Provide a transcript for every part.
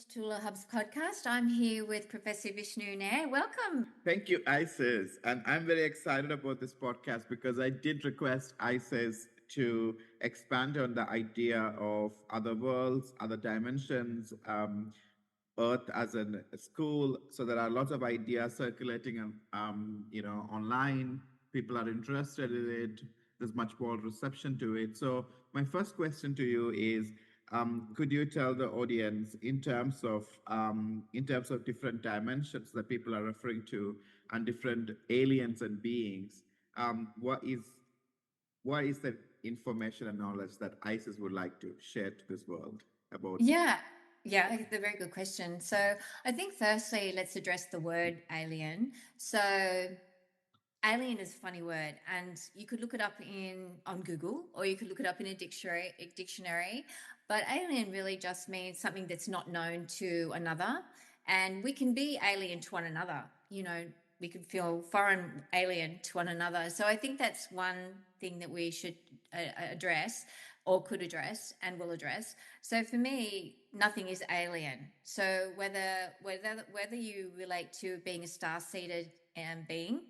WildByTalulah Hub's podcast. I'm here with Professor Vishnu Nair. Welcome. Thank you, Isis. And I'm very excited about this podcast because I did request Isis to expand on the idea of other worlds, other dimensions, Earth as a school. So there are lots of ideas circulating, online. People are interested in it. There's much more reception to it. So my first question to you is, could you tell the audience in terms of different dimensions that people are referring to and different aliens and beings, what is the information and knowledge that ISIS would like to share to this world about? Yeah, it's a very good question. So I think firstly, let's address the word alien. So alien is a funny word, and you could look it up on Google, or you could look it up in a dictionary. But alien really just means something that's not known to another, and we can be alien to one another. We could feel foreign, alien to one another. So I think that's one thing that we should address, or could address, and will address. So for me, nothing is alien. So whether you relate to being a star-seeded being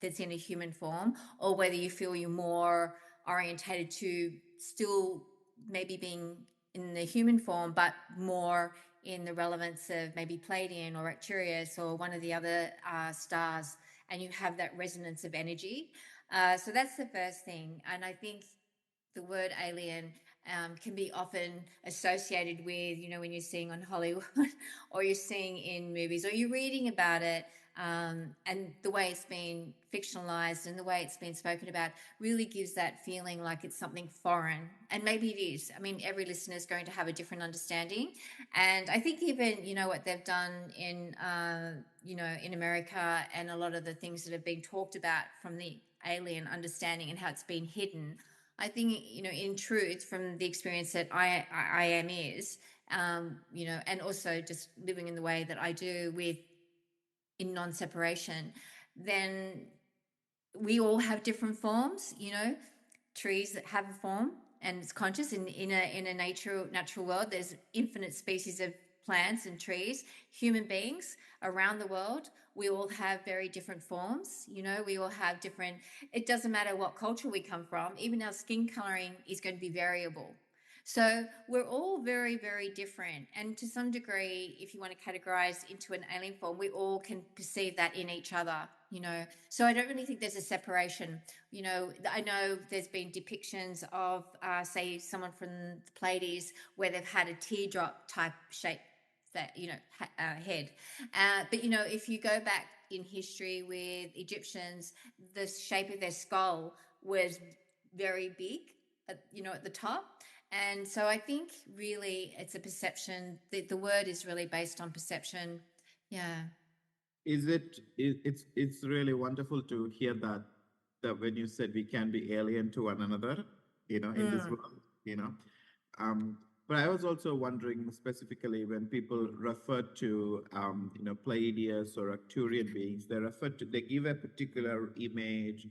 that's in a human form, or whether you feel you're more orientated to still maybe being in the human form, but more in the relevance of maybe Pleiadian or Arcturus or one of the other stars, and you have that resonance of energy. So that's the first thing. And I think the word alien can be often associated with, when you're seeing on Hollywood or you're seeing in movies or you're reading about it, and the way it's been fictionalized and the way it's been spoken about really gives that feeling like it's something foreign. And maybe it is. I mean, every listener is going to have a different understanding. And I think even, what they've done in America, and a lot of the things that have been talked about from the alien understanding and how it's been hidden, I think, in truth, from the experience that I am is, and also just living in the way that I do in non-separation, then we all have different forms. Trees that have a form and it's conscious. In a natural world, there's infinite species of plants and trees. Human beings around the world, we all have very different forms. We all have different, it doesn't matter what culture we come from, even our skin coloring is going to be variable. So we're all very, very different. And to some degree, if you want to categorize into an alien form, we all can perceive that in each other, So I don't really think there's a separation. I know there's been depictions of, say, someone from the Pleiades where they've had a teardrop type shape head. But, if you go back in history with Egyptians, the shape of their skull was very big, at the top. And so I think really it's a perception. The word is really based on perception. Yeah. It's really wonderful to hear that when you said we can be alien to one another, in this world, but I was also wondering specifically when people refer to, Pleiadians or Arcturian beings, they give a particular image.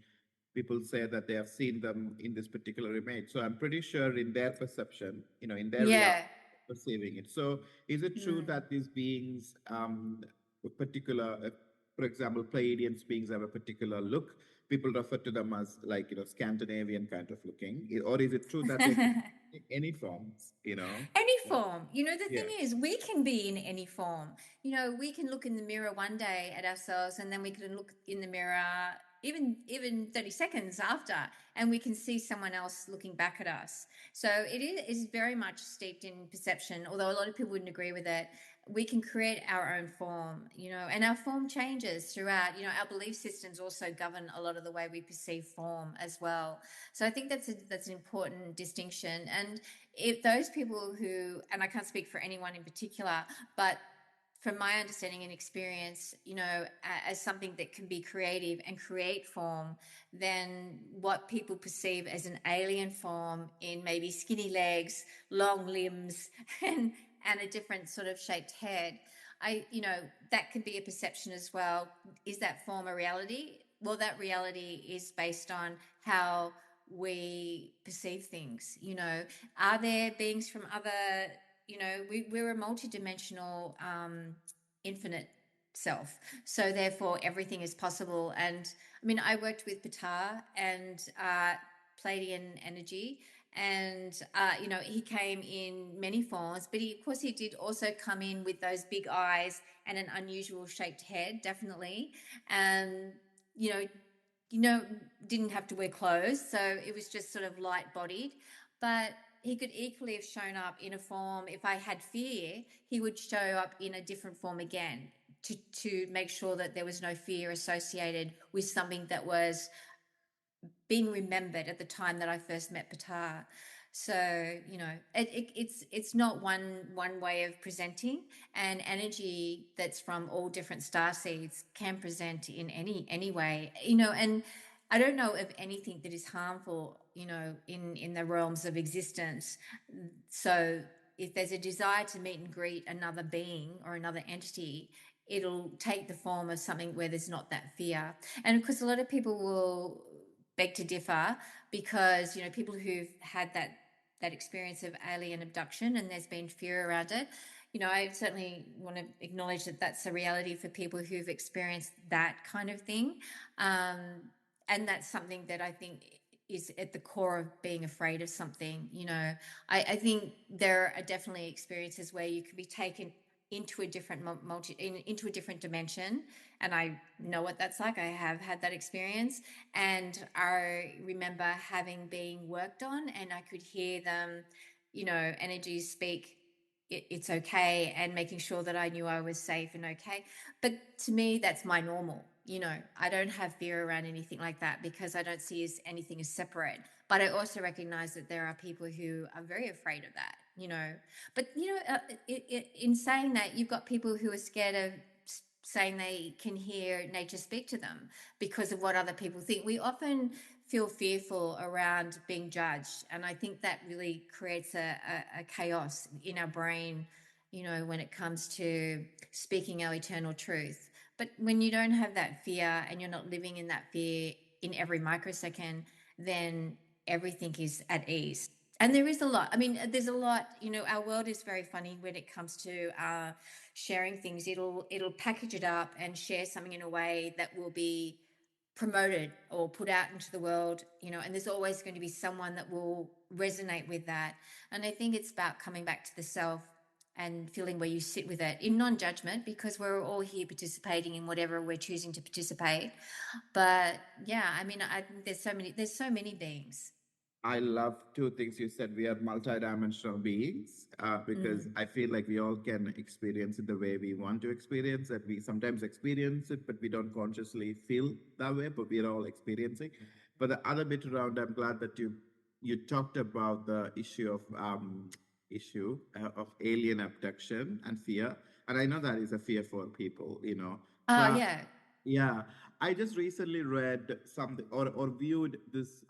People say that they have seen them in this particular image. So I'm pretty sure in their perception, in their reality, perceiving it. So is it true that these beings, for example, Pleiadians beings have a particular look? People refer to them as Scandinavian kind of looking, or is it true that they can take any forms? Any form. The thing is, we can be in any form. We can look in the mirror one day at ourselves, and then we can look in the mirror even 30 seconds after, and we can see someone else looking back at us. So it is very much steeped in perception, although a lot of people wouldn't agree with it. We can create our own form, and our form changes throughout. Our belief systems also govern a lot of the way we perceive form as well. So I think that's an important distinction. And if those people who, and I can't speak for anyone in particular, but from my understanding and experience, as something that can be creative and create form, then what people perceive as an alien form in maybe skinny legs, long limbs, and a different sort of shaped head, that can be a perception as well. Is that form a reality? Well, that reality is based on how we perceive things. Are there beings from other we're a multidimensional, infinite self. So therefore, everything is possible. And I mean, I worked with Ptah and Pleiadian energy, and he came in many forms, but of course he did also come in with those big eyes and an unusual shaped head, definitely. And you know, didn't have to wear clothes, so it was just sort of light bodied. But he could equally have shown up in a form. If I had fear, he would show up in a different form again to make sure that there was no fear associated with something that was being remembered at the time that I first met Ptah. So it's not one way of presenting, and energy that's from all different star seeds can present in any way. And I don't know of anything that is harmful, in the realms of existence. So if there's a desire to meet and greet another being or another entity, it'll take the form of something where there's not that fear. And of course, a lot of people will beg to differ, because people who've had that experience of alien abduction and there's been fear around it, I certainly want to acknowledge that that's a reality for people who've experienced that kind of thing, and that's something that I think is at the core of being afraid of something. I think there are definitely experiences where you can be taken into a different into a different dimension, and I know what that's like. I have had that experience, and I remember having being worked on, and I could hear them, energies speak, it's okay, and making sure that I knew I was safe and okay. But to me, that's my normal. I don't have fear around anything like that, because I don't see anything as separate. But I also recognize that there are people who are very afraid of that. But in saying that, you've got people who are scared of saying they can hear nature speak to them because of what other people think. We often feel fearful around being judged, and I think that really creates a chaos in our brain, when it comes to speaking our eternal truth. But when you don't have that fear and you're not living in that fear in every microsecond, then everything is at ease. And there is a lot. I mean, there's a lot. Our world is very funny when it comes to sharing things. It'll package it up and share something in a way that will be promoted or put out into the world. And there's always going to be someone that will resonate with that. And I think it's about coming back to the self and feeling where you sit with it in non-judgment, because we're all here participating in whatever we're choosing to participate. But yeah, I mean, I think there's so many beings. I love two things you said. We are multidimensional beings because I feel like we all can experience it the way we want to experience it. We sometimes experience it, but we don't consciously feel that way, but we're all experiencing. But the other bit around, I'm glad that you talked about the issue of alien abduction and fear. And I know that is a fear for people, Oh but yeah. yeah, I just recently read something or viewed this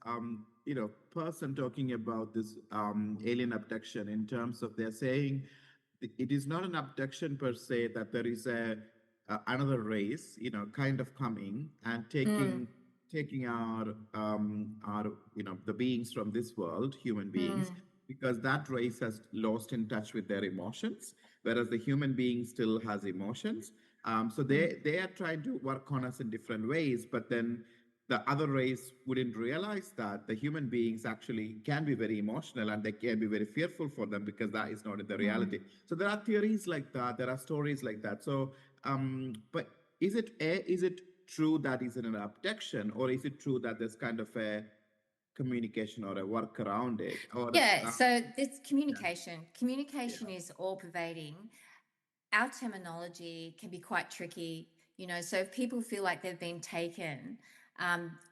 person talking about this alien abduction in terms of they're saying it is not an abduction per se, that there is another race kind of coming and Mm, taking our the beings from this world, human beings, mm, because that race has lost in touch with their emotions, whereas the human being still has emotions. So mm, they are trying to work on us in different ways, but then the other race wouldn't realize that the human beings actually can be very emotional and they can be very fearful for them because that is not in the mm. reality. So there are theories like that, there are stories like that. So, but is it true that is an abduction, or is it true that there's kind of a communication or a work around it, or Yeah, so it's yeah, communication. Communication yeah. is all pervading. Our terminology can be quite tricky, so if people feel like they've been taken,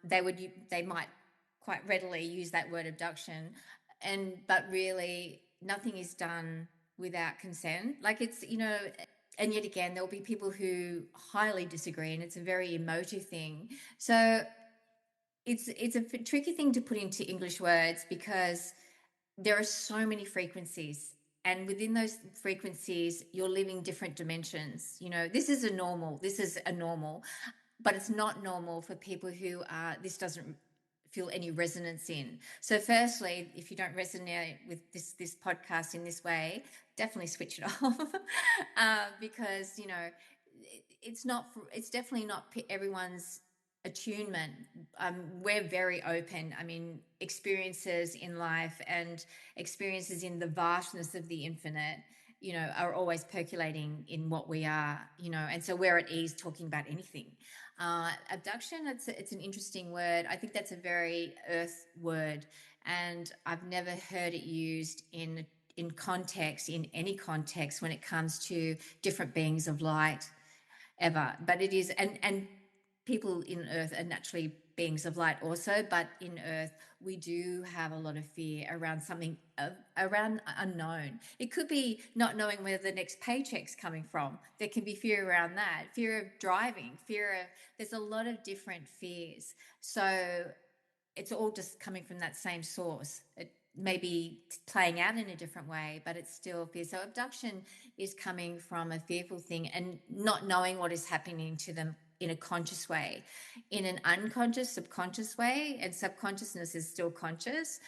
they might quite readily use that word abduction, but really nothing is done without consent. Like it's, and yet again, there'll be people who highly disagree, and it's a very emotive thing. So it's a tricky thing to put into English words, because there are so many frequencies, and within those frequencies you're living different dimensions. This is a normal, but it's not normal for people who are this doesn't feel any resonance in. So firstly, if you don't resonate with this podcast in this way, definitely switch it off. Because it's definitely not everyone's attunement. We're very open. I mean, experiences in life and experiences in the vastness of the infinite, are always percolating in what we are, and so we're at ease talking about anything. Abduction, it's an interesting word. I think that's a very earth word, and I've never heard it used in context, in any context, when it comes to different beings of light ever. But it is, and people in earth are naturally beings of light also, but in earth we do have a lot of fear around something, around unknown. It could be not knowing where the next paycheck's coming from. There can be fear around that, fear of driving, there's a lot of different fears. So it's all just coming from that same source. It may be playing out in a different way, but it's still fear. So abduction is coming from a fearful thing and not knowing what is happening to them in a conscious way. In an unconscious, subconscious way, and subconsciousness is still conscious,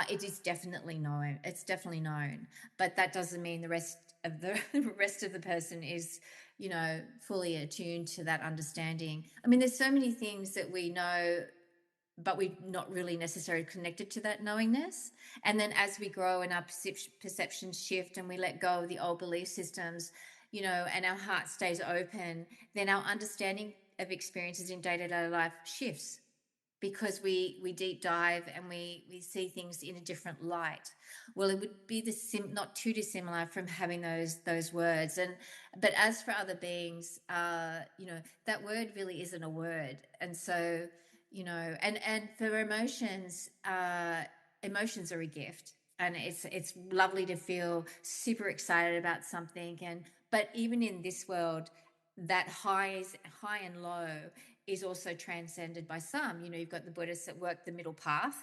it is definitely known. It's definitely known. But that doesn't mean the rest of the person is, fully attuned to that understanding. I mean, there's so many things that we know, but we're not really necessarily connected to that knowingness. And then as we grow and our perceptions shift and we let go of the old belief systems, and our heart stays open, then our understanding of experiences in day-to-day life shifts, because we deep dive and we see things in a different light. Well, it would be not too dissimilar from having those words. But as for other beings, that word really isn't a word. And so, and for emotions, emotions are a gift, and it's lovely to feel super excited about something. But even in this world, that high and low is also transcended by some. You've got the Buddhists that work the middle path,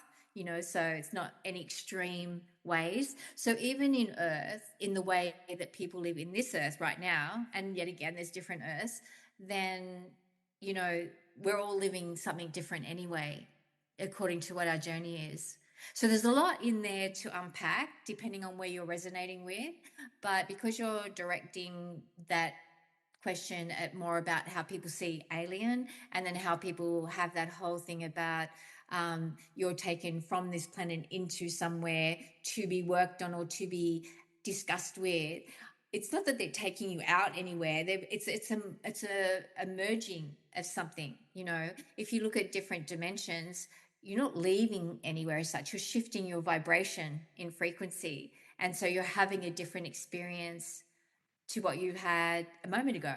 so it's not any extreme ways. So even in earth, in the way that people live in this earth right now, and yet again there's different earths, then we're all living something different anyway, according to what our journey is. So there's a lot in there to unpack depending on where you're resonating with. But because you're directing that question at more about how people see alien, and then how people have that whole thing about you're taken from this planet into somewhere to be worked on or to be discussed with. It's not that they're taking you out anywhere. It's a merging of something. If you look at different dimensions, you're not leaving anywhere as such. You're shifting your vibration in frequency, and so you're having a different experience to what you had a moment ago.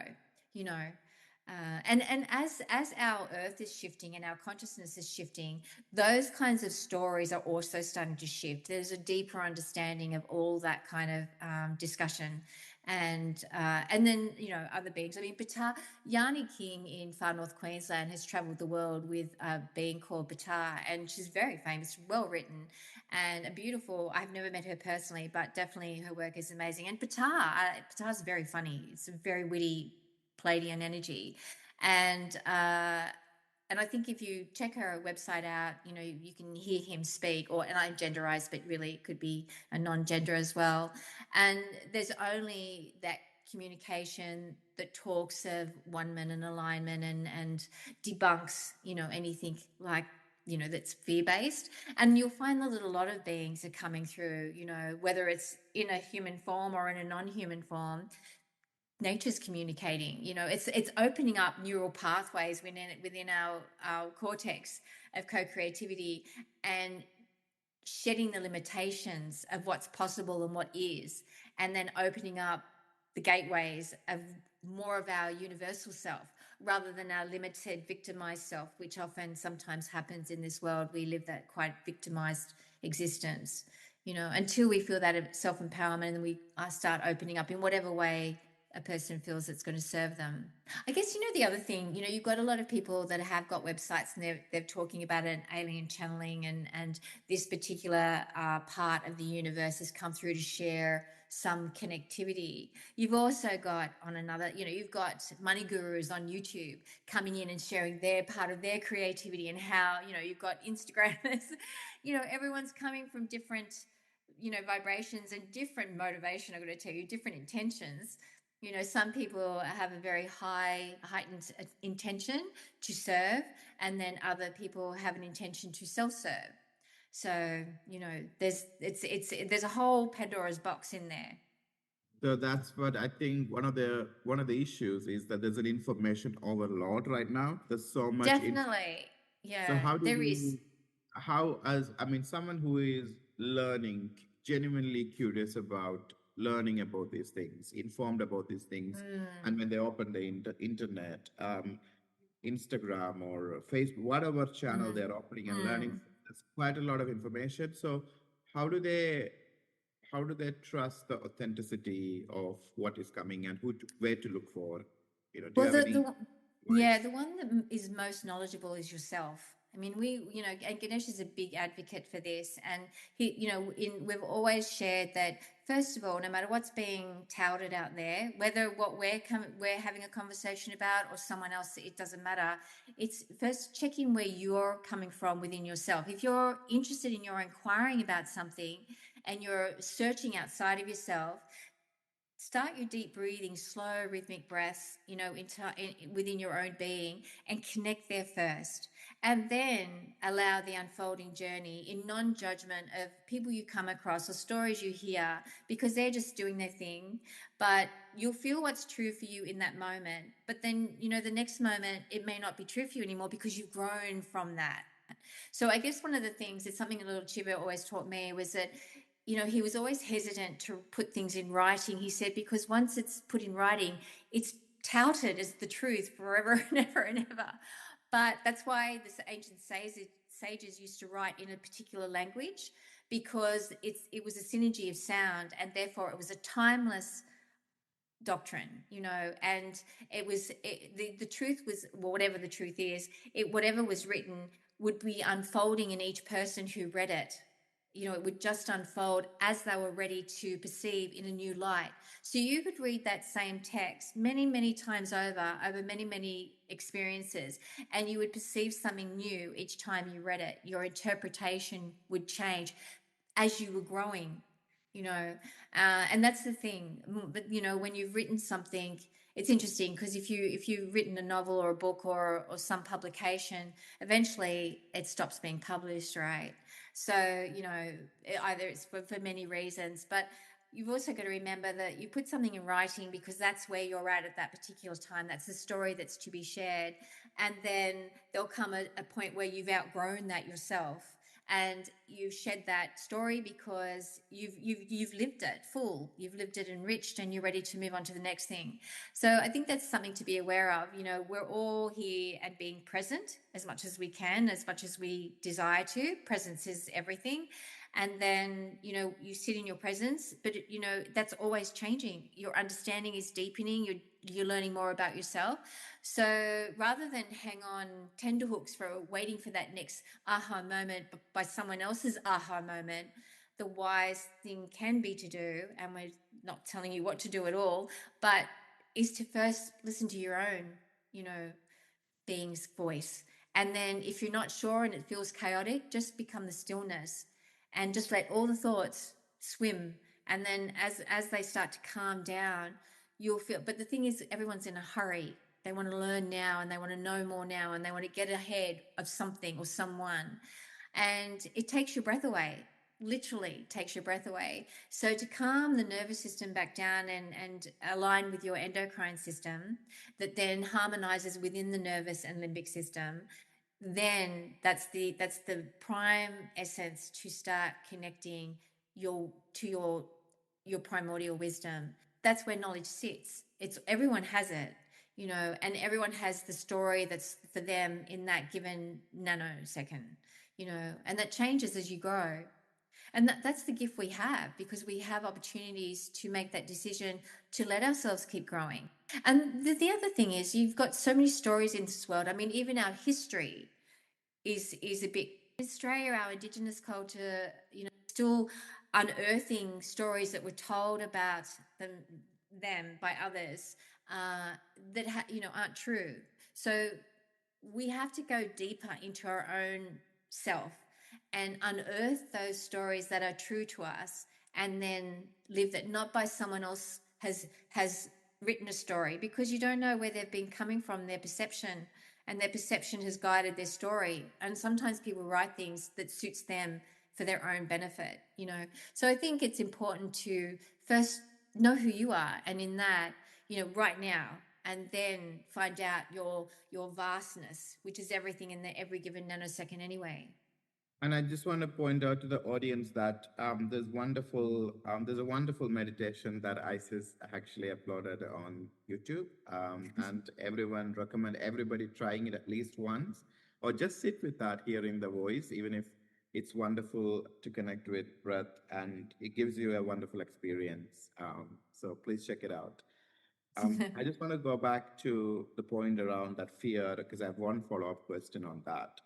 And as our earth is shifting and our consciousness is shifting, those kinds of stories are also starting to shift. There's a deeper understanding of all that kind of discussion. And then other beings. I mean, Yanni King in far north Queensland has travelled the world with a being called Bata, and she's very famous, well written, and a beautiful. I've never met her personally, but definitely her work is amazing. And Bata's very funny. It's a very witty Palladian energy, and I think if you check her website out, you can hear him speak, and I'm genderized, but really it could be a non-gender as well. And there's only that communication that talks of one-man and alignment and debunks, anything like, that's fear-based. And you'll find that a lot of beings are coming through, whether it's in a human form or in a non-human form. Nature's communicating, it's opening up neural pathways within our cortex of co-creativity, and shedding the limitations of what's possible and what is, and then opening up the gateways of more of our universal self, rather than our limited victimized self, which often sometimes happens in this world. We live that quite victimized existence, until we feel that self-empowerment, and then we start opening up in whatever way a person feels it's going to serve them. I guess, the other thing, you've got a lot of people that have got websites, and they're talking about an alien channeling, and this particular part of the universe has come through to share some connectivity. You've also got on another, you've got money gurus on YouTube coming in and sharing their part of their creativity, and how, you've got Instagrammers, everyone's coming from different, vibrations and different motivation. I've got to tell you, different intentions. Some people have a very heightened intention to serve, and then other people have an intention to self-serve. So, there's a whole Pandora's box in there. So that's what I think one of the issues is that there's an information overload right now. There's so much Definitely. so Yeah, how do there is. we how as I mean someone who is learning, genuinely curious about learning about these things, informed about these things, and when they open the internet, Instagram or Facebook, whatever channel they're opening and learning, there's quite a lot of information. So how do they how do they trust the authenticity of what is coming, and where to look for? Do you Well, have any yeah, advice? the one that is most knowledgeable is yourself. I mean, and Ganesh is a big advocate for this, and we've always shared that, first of all, no matter what's being touted out there, whether what we're having a conversation about or someone else, it doesn't matter. It's first checking where you're coming from within yourself. If you're interested and you're inquiring about something and you're searching outside of yourself, start your deep breathing, slow rhythmic breaths, within your own being, and connect there first. And then allow the unfolding journey in non-judgment of people you come across or stories you hear, because they're just doing their thing. But you'll feel what's true for you in that moment. But then, the next moment, it may not be true for you anymore because you've grown from that. So I guess one of the things, it's something a little Chiba always taught me, was that he was always hesitant to put things in writing. He said, because once it's put in writing, it's touted as the truth forever and ever and ever. But that's why the ancient sages used to write in a particular language, because it was a synergy of sound, and therefore it was a timeless doctrine, and the truth was, well, whatever the truth is, whatever was written would be unfolding in each person who read it. It would just unfold as they were ready to perceive in a new light. So you could read that same text many, many times over many, many experiences, and you would perceive something new each time you read it. Your interpretation would change as you were growing, and that's the thing. But, when you've written something, it's interesting, because if you've written a novel or a book or some publication, eventually it stops being published, right? So, either it's for many reasons, but you've also got to remember that you put something in writing because that's where you're at that particular time. That's the story that's to be shared. And then there'll come a point where you've outgrown that yourself, and you've shed that story because you've lived it full, you've lived it enriched, and you're ready to move on to the next thing. So I think that's something to be aware of. We're all here and being present as much as we can, as much as we desire to. Presence is everything. And then, you sit in your presence, but that's always changing. Your understanding is deepening. You're learning more about yourself. So rather than hang on tenterhooks for waiting for that next aha moment by someone else's aha moment, the wise thing can be to do, and we're not telling you what to do at all, but is to first listen to your own, being's voice. And then if you're not sure and it feels chaotic, just become the stillness and just let all the thoughts swim. And then as they start to calm down, you'll feel, but the thing is, everyone's in a hurry. They want to learn now, and they want to know more now, and they want to get ahead of something or someone. And it takes your breath away, literally takes your breath away. So to calm the nervous system back down and align with your endocrine system, that then harmonizes within the nervous and limbic system, then that's the prime essence to start connecting your primordial wisdom. That's where knowledge sits. Everyone has it, and everyone has the story that's for them in that given nanosecond, and that changes as you grow. And that's the gift we have, because we have opportunities to make that decision to let ourselves keep growing. And the other thing is, you've got so many stories in this world. I mean, even our history is a bit, Australia, our Indigenous culture, still unearthing stories that were told about them by others that aren't true. So we have to go deeper into our own self and unearth those stories that are true to us, and then live that, not by someone else has written a story, because you don't know where they've been coming from, their perception, and their perception has guided their story. And sometimes people write things that suits them for their own benefit, So I think it's important to first know who you are, and in that, right now, and then find out your vastness, which is everything in every given nanosecond anyway. And I just want to point out to the audience that there's a wonderful meditation that Isis actually uploaded on YouTube, and everyone recommend everybody trying it at least once, or just sit with that, hearing the voice, even if it's wonderful to connect with breath, and it gives you a wonderful experience. So please check it out. I just want to go back to the point around that fear, because I have one follow-up question on that.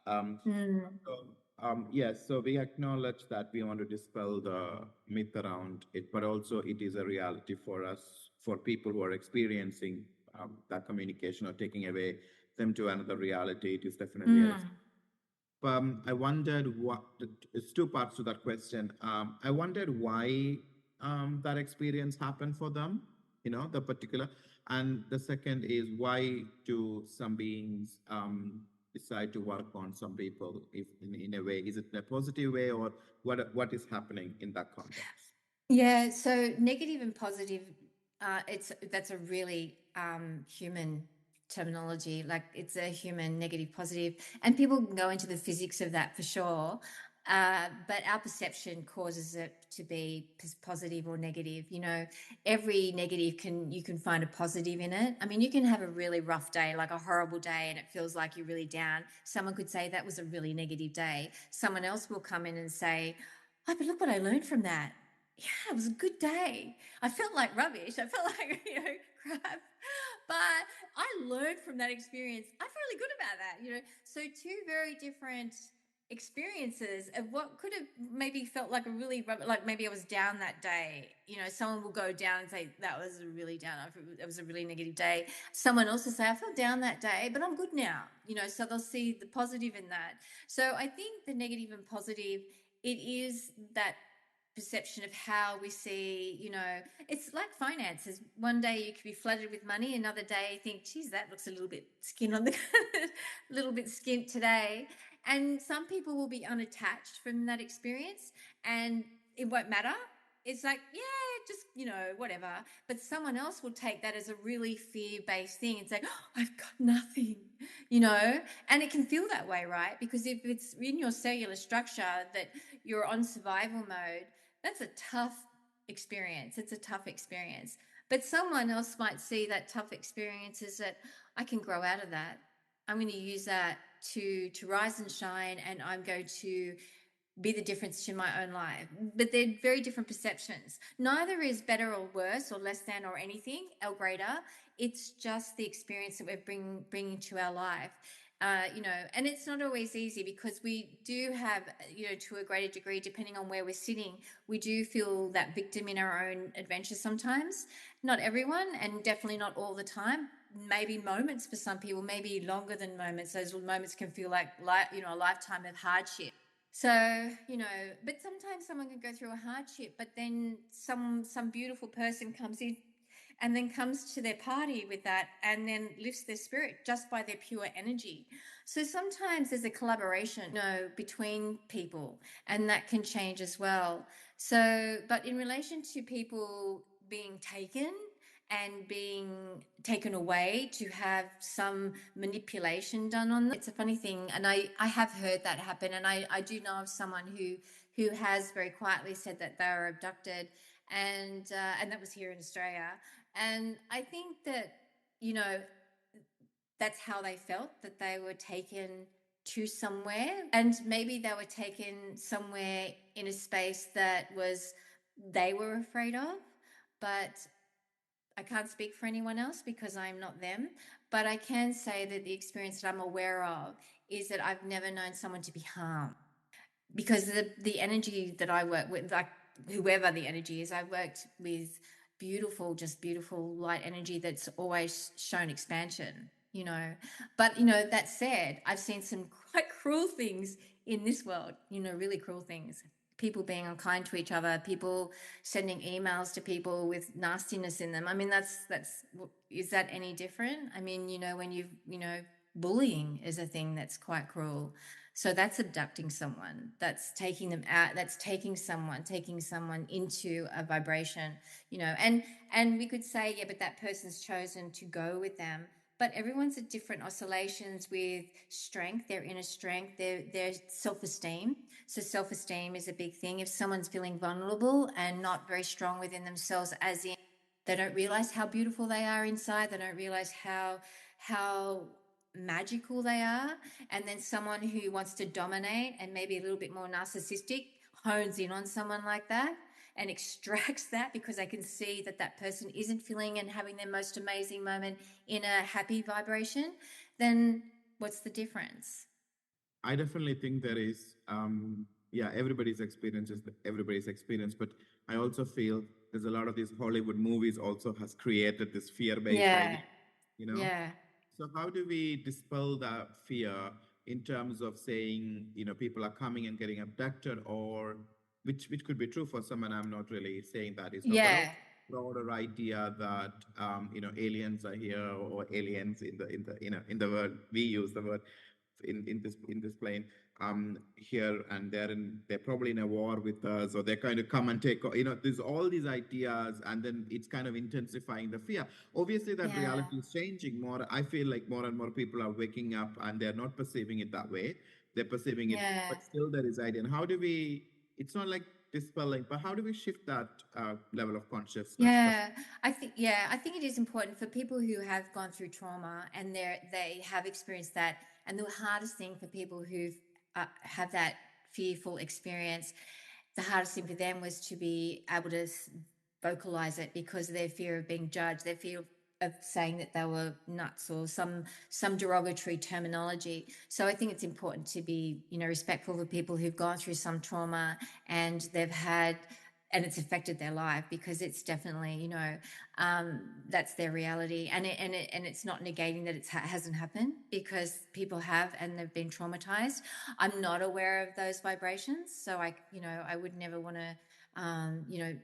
Yes, so we acknowledge that we want to dispel the myth around it, but also it is a reality for us, for people who are experiencing that communication or taking away them to another reality. It is definitely a I wondered what, it's two parts to that question. I wondered why that experience happened for them, the particular. And the second is, why do some beings decide to work on some people, if in a way? Is it in a positive way, or what is happening in that context? Yeah, so negative and positive, that's a really human terminology. Like, it's a human negative, positive, and people can go into the physics of that for sure. But our perception causes it to be positive or negative. Every negative you can find a positive in it. I mean, you can have a really rough day, like a horrible day, and it feels like you're really down. Someone could say that was a really negative day. Someone else will come in and say, "Oh, but look what I learned from that. Yeah, it was a good day. I felt like rubbish. I felt like, crap. But I learned from that experience. I feel really good about that. So two very different experiences of what could have maybe felt like a really, like maybe I was down that day. Someone will go down and say, that was a really down, it was a really negative day. Someone else will say, I felt down that day, but I'm good now. So they'll see the positive in that. So I think the negative and positive, it is that perception of how we see, it's like finances. One day you could be flooded with money, another day you think, geez, that looks a little bit skin on the little bit skint today. And some people will be unattached from that experience and it won't matter. It's like, yeah, just, whatever. But someone else will take that as a really fear-based thing and say, oh, I've got nothing, and it can feel that way, right? Because if it's in your cellular structure that you're on survival mode, that's a tough experience. It's a tough experience. But someone else might see that tough experience as that I can grow out of that. I'm going to use that to rise and shine, and I'm going to be the difference to my own life. But they're very different perceptions. Neither is better or worse or less than or anything or greater. It's just the experience that we're bringing to our life. And it's not always easy, because we do have, to a greater degree, depending on where we're sitting, we do feel that victim in our own adventure sometimes. Not everyone, and definitely not all the time. Maybe moments for some people, maybe longer than moments. Those moments can feel like a lifetime of hardship. So, but sometimes someone can go through a hardship, but then some beautiful person comes in and then comes to their party with that, and then lifts their spirit just by their pure energy. So sometimes there's a collaboration, between people, and that can change as well. So, but in relation to people being taken and being taken away to have some manipulation done on them, it's a funny thing. And I have heard that happen. And I do know of someone who has very quietly said that they were abducted, and that was here in Australia. And I think that, that's how they felt, that they were taken to somewhere, and maybe they were taken somewhere in a space that they were afraid of. But I can't speak for anyone else because I'm not them. But I can say that the experience that I'm aware of is that I've never known someone to be harmed, because the energy that I work with, like whoever the energy is. I've worked with beautiful, just beautiful light energy that's always shown expansion, you know. But, you know, that said, I've seen some quite cruel things in this world, you know, really cruel things. People being unkind to each other, people sending emails to people with nastiness in them. I mean, is that any different? I mean, you know, bullying is a thing that's quite cruel. So that's abducting someone, that's taking them out, that's taking someone into a vibration, you know. And we could say, yeah, but that person's chosen to go with them. But everyone's at different oscillations with strength, their inner strength, their self-esteem. So self-esteem is a big thing. If someone's feeling vulnerable and not very strong within themselves, as in they don't realize how beautiful they are inside, they don't realize how magical they are, and then someone who wants to dominate and maybe a little bit more narcissistic hones in on someone like that and extracts that because they can see that that person isn't feeling and having their most amazing moment in a happy vibration, then what's the difference? I definitely think there is, yeah, everybody's experience is everybody's experience, but I also feel there's a lot of these Hollywood movies also has created this fear-based Yeah, idea, you know. yeah, So how do we dispel that fear in terms of saying, people are coming and getting abducted, or which could be true for someone. I'm not really saying that is not, but also yeah, broader idea that aliens are here, or aliens in the world we use the word in this plane here and there, and they're probably in a war with us, or they're kind of come and take, there's all these ideas, and then it's kind of intensifying the fear. Obviously that yeah, reality is changing more. I feel like more and more people are waking up and they're not perceiving it that way. They're perceiving it, yeah. but still there is idea. And how do we, it's not like dispelling, but how do we shift that level of consciousness I think it is important for people who have gone through trauma and they have experienced that. And the hardest thing for people who've have that fearful experience, the hardest thing for them was to be able to vocalize it because of their fear of being judged, their fear of saying that they were nuts or some derogatory terminology. So I think it's important to be, you know, respectful of people who've gone through some trauma and and it's affected their life, because it's definitely, you know, that's their reality, and it's not negating that it hasn't happened, because people have and they've been traumatized. I'm not aware of those vibrations, so I would never want to,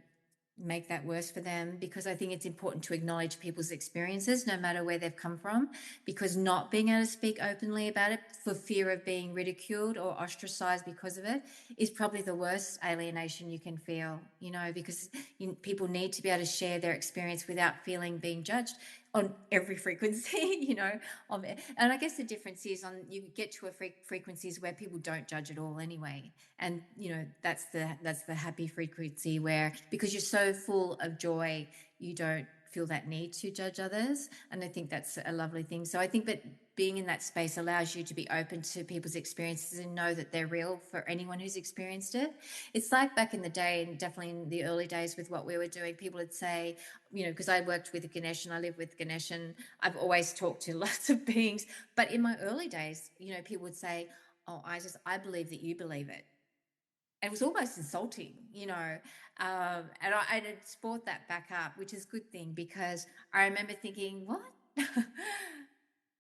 make that worse for them, because I think it's important to acknowledge people's experiences no matter where they've come from, because not being able to speak openly about it for fear of being ridiculed or ostracized because of it is probably the worst alienation you can feel, you know, because people need to be able to share their experience without feeling being judged on every frequency, you know, of it. And I guess the difference is you get to frequencies where people don't judge at all anyway. And, you know, that's the happy frequency where, because you're so full of joy, you don't feel that need to judge others. And I think that's a lovely thing. So I think that being in that space allows you to be open to people's experiences and know that they're real for anyone who's experienced it. It's like back in the day, and definitely in the early days with what we were doing, people would say, you know, because I worked with Ganesh and I live with Ganesh and I've always talked to lots of beings. But in my early days, you know, people would say, oh, I believe that you believe it. It was almost insulting, you know, and I had brought that back up, which is a good thing, because I remember thinking, what?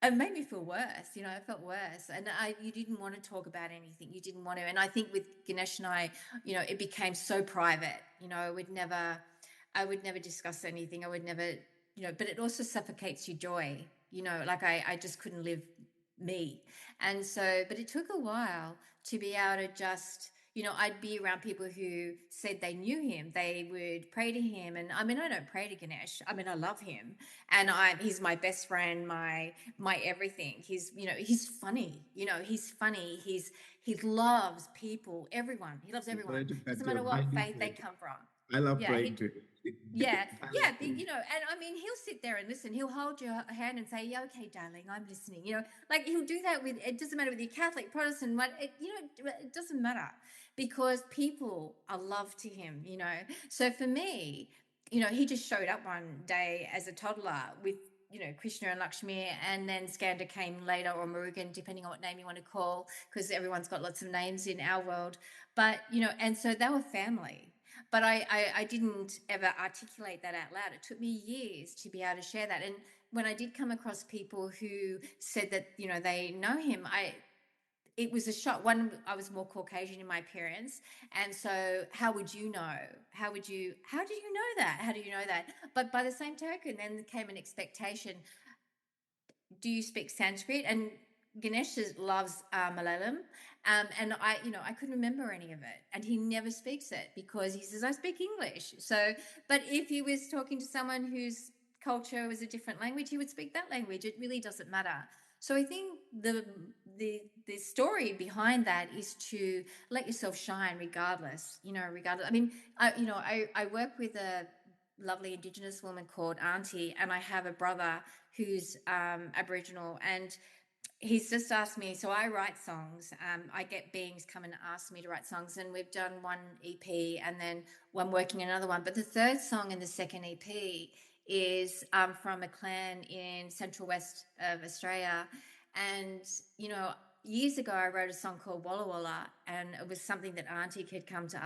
It made me feel worse, you know. I felt worse, and you didn't want to talk about anything. You didn't want to, and I think with Ganesh and I, you know, it became so private. You know, I would never discuss anything. I would never, you know. But it also suffocates your joy. You know, like I just couldn't live me, and so. But it took a while to be able to just, you know, I'd be around people who said they knew him. They would pray to him. And I mean, I don't pray to Ganesh. I mean, I love him. And he's my best friend, my everything. He's, you know, he's funny. You know, he's funny. He loves people, everyone. He loves I'm everyone. sorry to cut Doesn't your matter what mind is faith they that come from. I love Yeah, praying to you. yeah, I yeah, love praying. you know, and I mean, he'll sit there and listen. He'll hold your hand and say, "Yeah, okay, darling, I'm listening." You know, like he'll do that with. It doesn't matter whether you're Catholic, Protestant, what you know. It doesn't matter, because people are love to him. You know, so for me, you know, he just showed up one day as a toddler with, you know, Krishna and Lakshmi, and then Skanda came later, or Murugan, depending on what name you want to call, because everyone's got lots of names in our world. But you know, and so they were family. but I didn't ever articulate that out loud. It took me years to be able to share that. And when I did come across people who said that, you know, they know him, it was a shock. One, I was more Caucasian in my appearance, and so how would you know? How do you know that? How do you know that? But by the same token, then came an expectation. Do you speak Sanskrit? And Ganesh loves Malayalam, and I couldn't remember any of it, and he never speaks it because he says I speak English. So, but if he was talking to someone whose culture was a different language, he would speak that language. It really doesn't matter. So I think the story behind that is to let yourself shine, regardless. Regardless. I mean, I work with a lovely Indigenous woman called Auntie, and I have a brother who's Aboriginal, and he's just asked me. So I write songs. I get beings come and ask me to write songs, and we've done one EP, and then one working another one. But the third song in the second EP is from a clan in central west of Australia, and years ago I wrote a song called Walla Walla, and it was something that Auntie had come to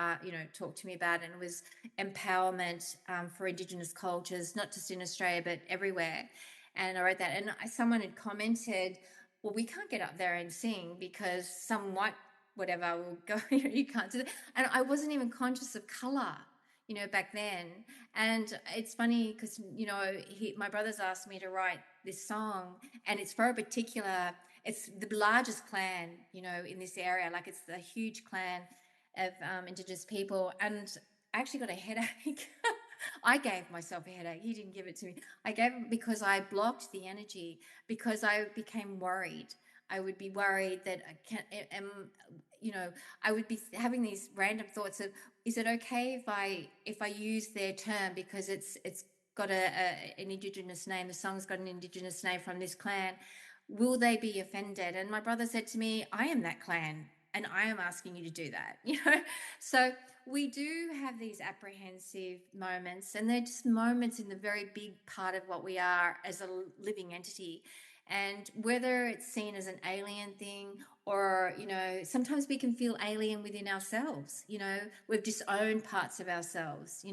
talk to me about, and it was empowerment for Indigenous cultures, not just in Australia but everywhere. And I wrote that, and someone had commented, well, we can't get up there and sing because some white whatever will go, you can't do that. And I wasn't even conscious of color, back then. And it's funny because, my brother's asked me to write this song, and it's for a particular, it's the largest clan, in this area. Like, it's the huge clan of Indigenous people. And I actually got a headache. I gave myself a headache. He didn't give it to me. I gave it because I blocked the energy, because I became worried. I would be worried that I would be having these random thoughts of, is it okay if I use their term because it's got an Indigenous name, the song's got an Indigenous name from this clan, will they be offended? And my brother said to me, I am that clan, and I am asking you to do that. So we do have these apprehensive moments, and they're just moments in the very big part of what we are as a living entity. And whether it's seen as an alien thing, or sometimes we can feel alien within ourselves. We've disowned parts of ourselves.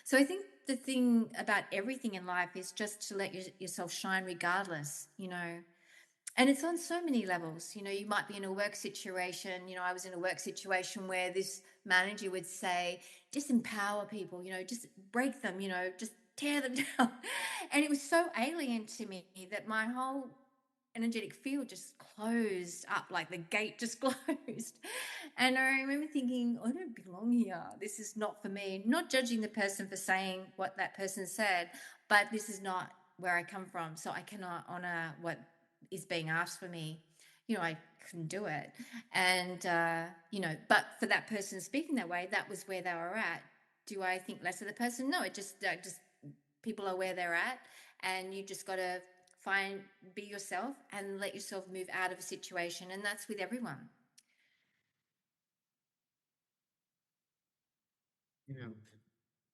So I think the thing about everything in life is just to let yourself shine regardless. And it's on so many levels. You might be in a work situation. I was in a work situation where this manager would say, just empower people, just break them, just tear them down. And it was so alien to me that my whole energetic field just closed up, like the gate just closed. And I remember thinking, I don't belong here. This is not for me. Not judging the person for saying what that person said, but this is not where I come from. So I cannot honor what is being asked for me. I couldn't do it. And, but for that person speaking that way, that was where they were at. Do I think less of the person? No, it just people are where they're at, and you just got to be yourself and let yourself move out of a situation. And that's with everyone. Yeah.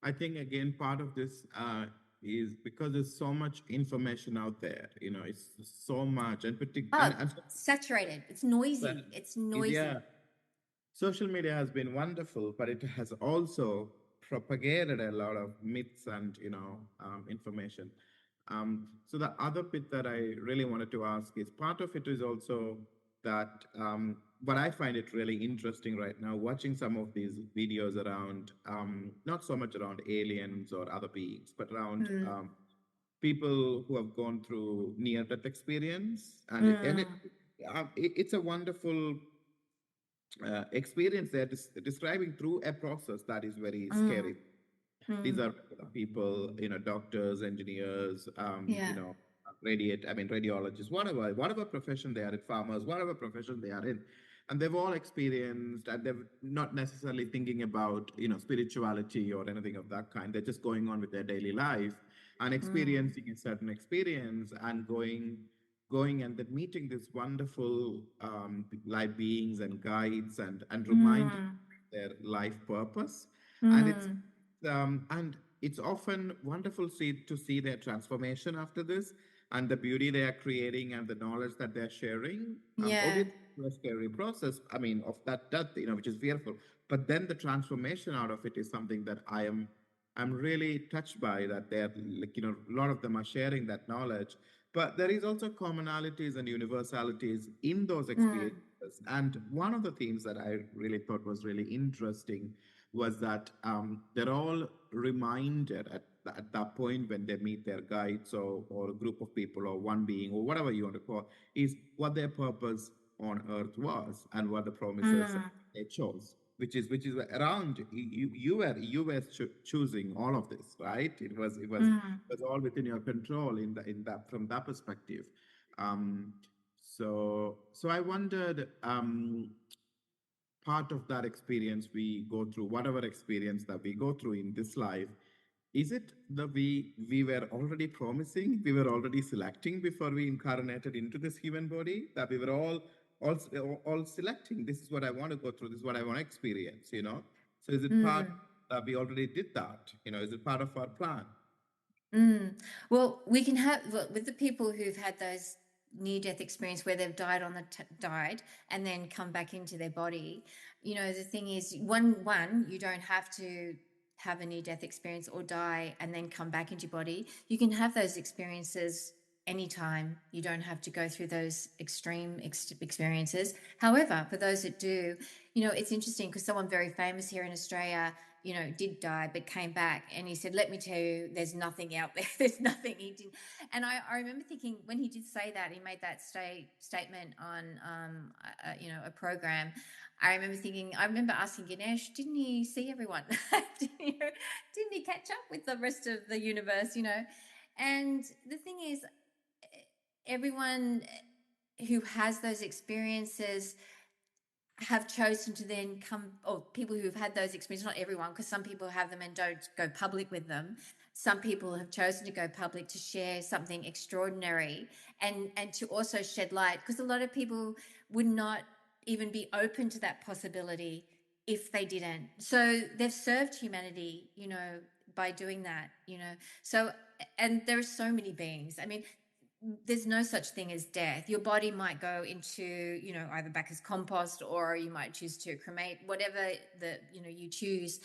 I think again, part of this is because there's so much information out there. It's so much, and Saturated. It's noisy. It's noisy. Yeah, social media has been wonderful, but it has also propagated a lot of myths and information. So the other bit that I really wanted to ask is, part of it is also that what I find it really interesting right now, watching some of these videos around, not so much around aliens or other beings, but around people who have gone through near-death experience, and it's a wonderful experience they're describing through a process that is very scary. These are people, doctors, engineers, radiologists, whatever profession they are in, farmers, whatever profession they are in. And they've all experienced, and they're not necessarily thinking about, spirituality or anything of that kind. They're just going on with their daily life and experiencing a certain experience, and going and then meeting these wonderful light beings and guides, and reminding their life purpose. And it's often wonderful to see their transformation after this. and the beauty they are creating and the knowledge that they're sharing. Yeah. Obviously, it's a scary process. I mean, of that death, which is fearful. But then the transformation out of it is something that I'm really touched by. That they're like, a lot of them are sharing that knowledge. But there is also commonalities and universalities in those experiences. And one of the themes that I really thought was really interesting was that they're all reminded at that point when they meet their guides or a group of people or one being or whatever you want to call is what their purpose on earth was and what the promises they chose, which is around you were choosing all of this, right? It was all within your control in that from that perspective. um so I wondered, part of that experience we go through, whatever experience that we go through in this life, is it that we were already promising, we were already selecting before we incarnated into this human body, that we were all all selecting, this is what I want to go through, this is what I want to experience. So is it part that we already did that? Is it part of our plan? Well, we can have with the people who've had those near-death experience where they've died died and then come back into their body. The thing is, one, you don't have to have a near-death experience or die and then come back into your body. You can have those experiences anytime. You don't have to go through those extreme experiences. However, for those that do, it's interesting because someone very famous here in Australia, did die but came back, and he said, let me tell you, there's nothing out there. There's nothing. He did. And I remember thinking, when he did say that, he made that statement on a program. I remember asking Ganesh, didn't he see everyone? Didn't he catch up with the rest of the universe? And the thing is, everyone who has those experiences have chosen to then come, or people who've had those experiences, not everyone, because some people have them and don't go public with them. Some people have chosen to go public to share something extraordinary and to also shed light, because a lot of people would not even be open to that possibility if they didn't. So they've served humanity, by doing that. So, and there are so many beings. I mean, there's no such thing as death. Your body might go into, either back as compost, or you might choose to cremate, whatever you choose,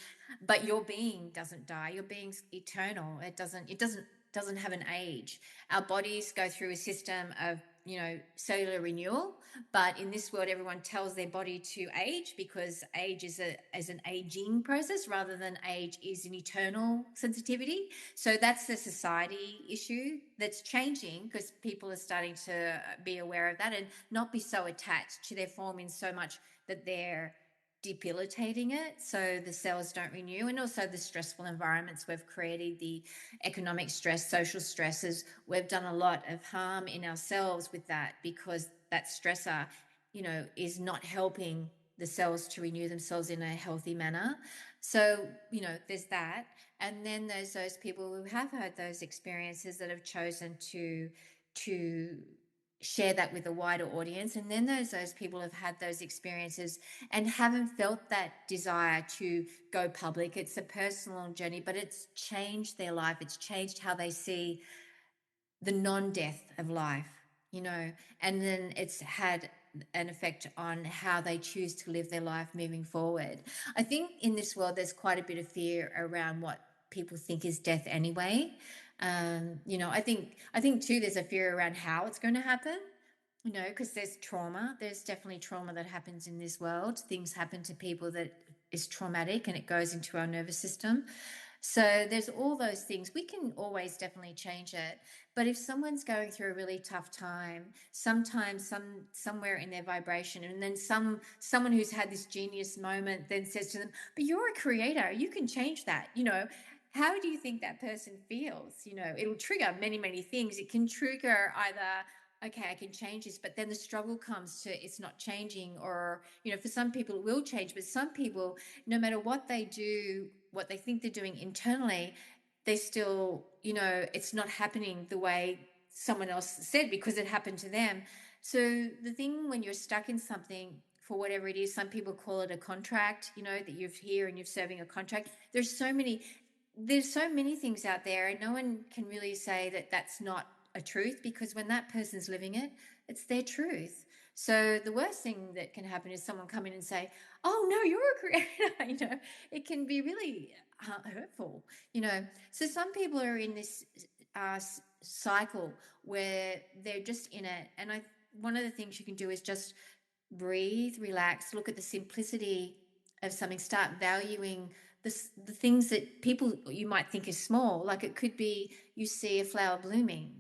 but your being doesn't die. Your being's eternal. It doesn't have an age. Our bodies go through a system of cellular renewal, but in this world, everyone tells their body to age, because age is an aging process rather than age is an eternal sensitivity. So that's the society issue that's changing, because people are starting to be aware of that and not be so attached to their form in so much that they're debilitating it, so the cells don't renew. And also the stressful environments we've created, the economic stress, social stresses, we've done a lot of harm in ourselves with that, because that stressor is not helping the cells to renew themselves in a healthy manner. So there's that. And then there's those people who have had those experiences that have chosen to share that with a wider audience. And then there's those people who have had those experiences and haven't felt that desire to go public. It's a personal journey, but it's changed their life. It's changed how they see the non-death of life, and then it's had an effect on how they choose to live their life moving forward. I think in this world, there's quite a bit of fear around what people think is death anyway. I think too, there's a fear around how it's going to happen, because there's trauma. There's definitely trauma that happens in this world. Things happen to people that is traumatic, and it goes into our nervous system. So there's all those things. We can always definitely change it. But if someone's going through a really tough time, sometimes somewhere in their vibration, and then someone who's had this genius moment then says to them, but you're a creator, you can change that. How do you think that person feels? It'll trigger many, many things. It can trigger either, okay, I can change this, but then the struggle comes to it's not changing, or, for some people it will change, but some people, no matter what they do, what they think they're doing internally, they still, it's not happening the way someone else said, because it happened to them. So the thing when you're stuck in something, for whatever it is, some people call it a contract, that you're here and you're serving a contract. There's so many things out there, and no one can really say that that's not a truth, because when that person's living it, it's their truth. So the worst thing that can happen is someone come in and say, "Oh no, you're a creator." It can be really hurtful. So some people are in this cycle where they're just in it, and one of the things you can do is just breathe, relax, look at the simplicity of something, start valuing the things that people you might think is small. Like it could be you see a flower blooming,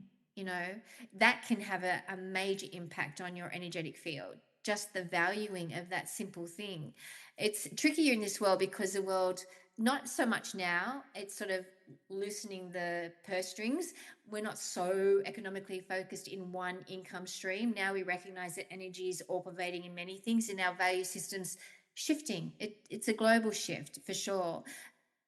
that can have a major impact on your energetic field. Just the valuing of that simple thing. It's trickier in this world because the world, not so much now, it's sort of loosening the purse strings. We're not so economically focused in one income stream. Now we recognize that energy is all pervading in many things, and our value systems shifting. It's a global shift for sure.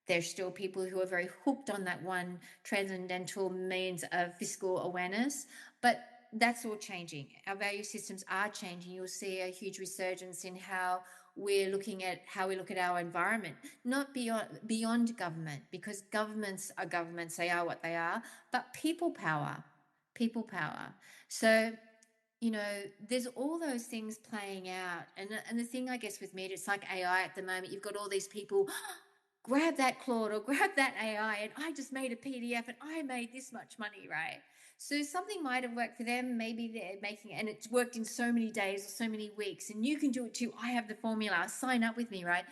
There's still people who are very hooked on that one transcendental means of fiscal awareness, but that's all changing. Our value systems are changing. You'll see a huge resurgence in how we look at our environment, not beyond government, because governments are governments, they are what they are, but people power. So there's all those things playing out. And the thing, I guess, with me, it's like AI at the moment. You've got all these people, grab that Claude or grab that AI, and I just made a PDF and I made this much money, right? So something might have worked for them. Maybe they're making it, and it's worked in so many days or so many weeks, and you can do it too. I have the formula. Sign up with me, right?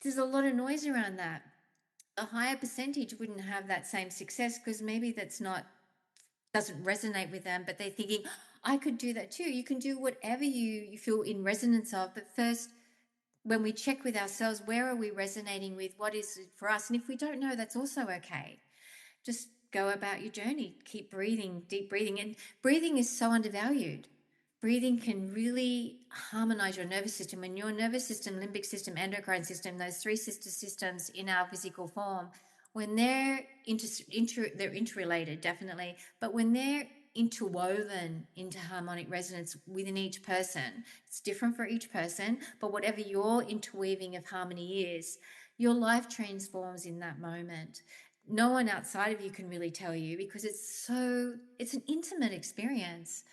There's a lot of noise around that. A higher percentage wouldn't have that same success because maybe doesn't resonate with them, but they're thinking, I could do that too. You can do whatever you feel in resonance of. But first, when we check with ourselves, where are we resonating with? What is it for us? And if we don't know, that's also okay. Just go about your journey. Keep breathing, deep breathing. And breathing is so undervalued. Breathing can really harmonize your nervous system. When your nervous system, limbic system, endocrine system, those three sister systems in our physical form, when they're they're interrelated, definitely, but when they're interwoven into harmonic resonance within each person, it's different for each person, but whatever your interweaving of harmony is, your life transforms in that moment. No one outside of you can really tell you, because it's an intimate experience.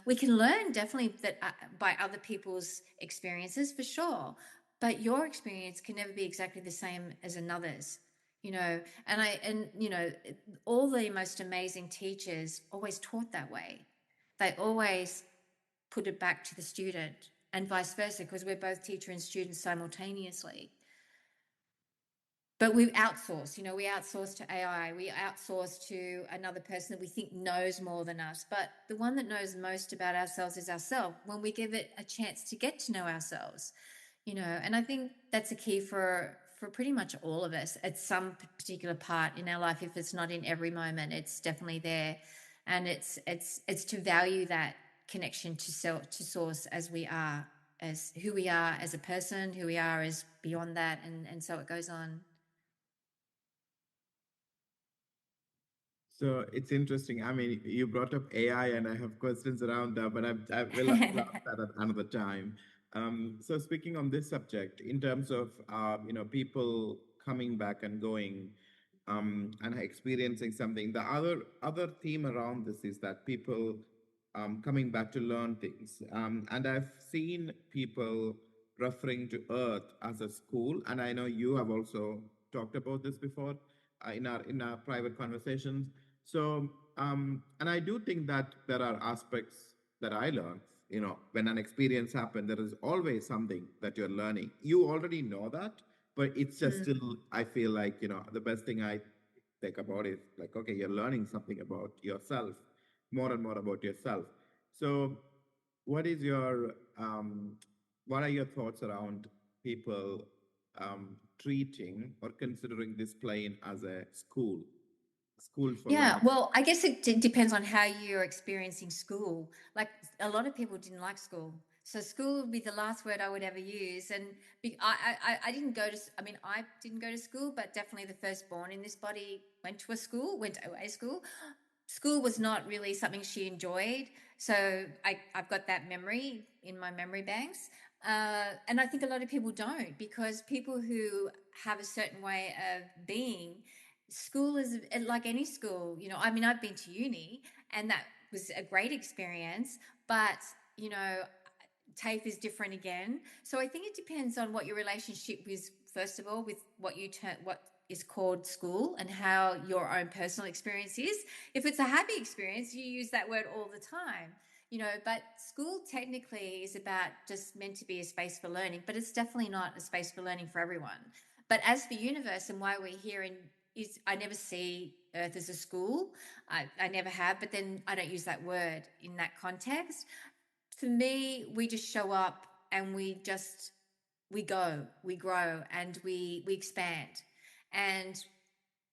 We can learn definitely that by other people's experiences, for sure, but your experience can never be exactly the same as another's. All the most amazing teachers always taught that way. They always put it back to the student, and vice versa, because we're both teacher and student simultaneously. But we outsource, we outsource to AI, we outsource to another person that we think knows more than us. But the one that knows most about ourselves is ourselves, when we give it a chance to get to know ourselves. And I think that's a key for pretty much all of us at some particular part in our life. If it's not in every moment, it's definitely there. And it's to value that connection to source, as we are, as who we are as a person, who we are as beyond that, and so it goes on. So it's interesting. I mean, you brought up AI, and I have questions around that, but I will ask that at another time. So speaking on this subject, in terms of people coming back and going, and experiencing something, the other theme around this is that people coming back to learn things, and I've seen people referring to Earth as a school, and I know you have also talked about this before in our private conversations. So, and I do think that there are aspects that I learn. When an experience happens, there is always something that you're learning. You already know that, but it's just still, I feel like, the best thing I think about is like, okay, you're learning something about yourself, more and more about yourself. So, what is what are your thoughts around people treating or considering this plane as a school for Yeah, learning? well, I guess it depends on how you're experiencing school. Like a lot of people didn't like school. So school would be the last word I would ever use. And I didn't go to, I mean, I didn't go to school, but definitely the firstborn in this body went to a school. School was not really something she enjoyed. So I've got that memory in my memory banks. And I think a lot of people don't, because people who have a certain way of being, school is like any school. I mean, I've been to uni, and that was a great experience. But, you know, TAFE is different again. So I think it depends on what your relationship is, first of all, with what is called school and how your own personal experience is. If it's a happy experience, you use that word all the time, you know, but school technically is about just meant to be a space for learning, but it's definitely not a space for learning for everyone. But as for universe and why we're here I never see Earth as a school. I never have, but then I don't use that word in that context. For me, we just show up and we go, we grow, and we expand. And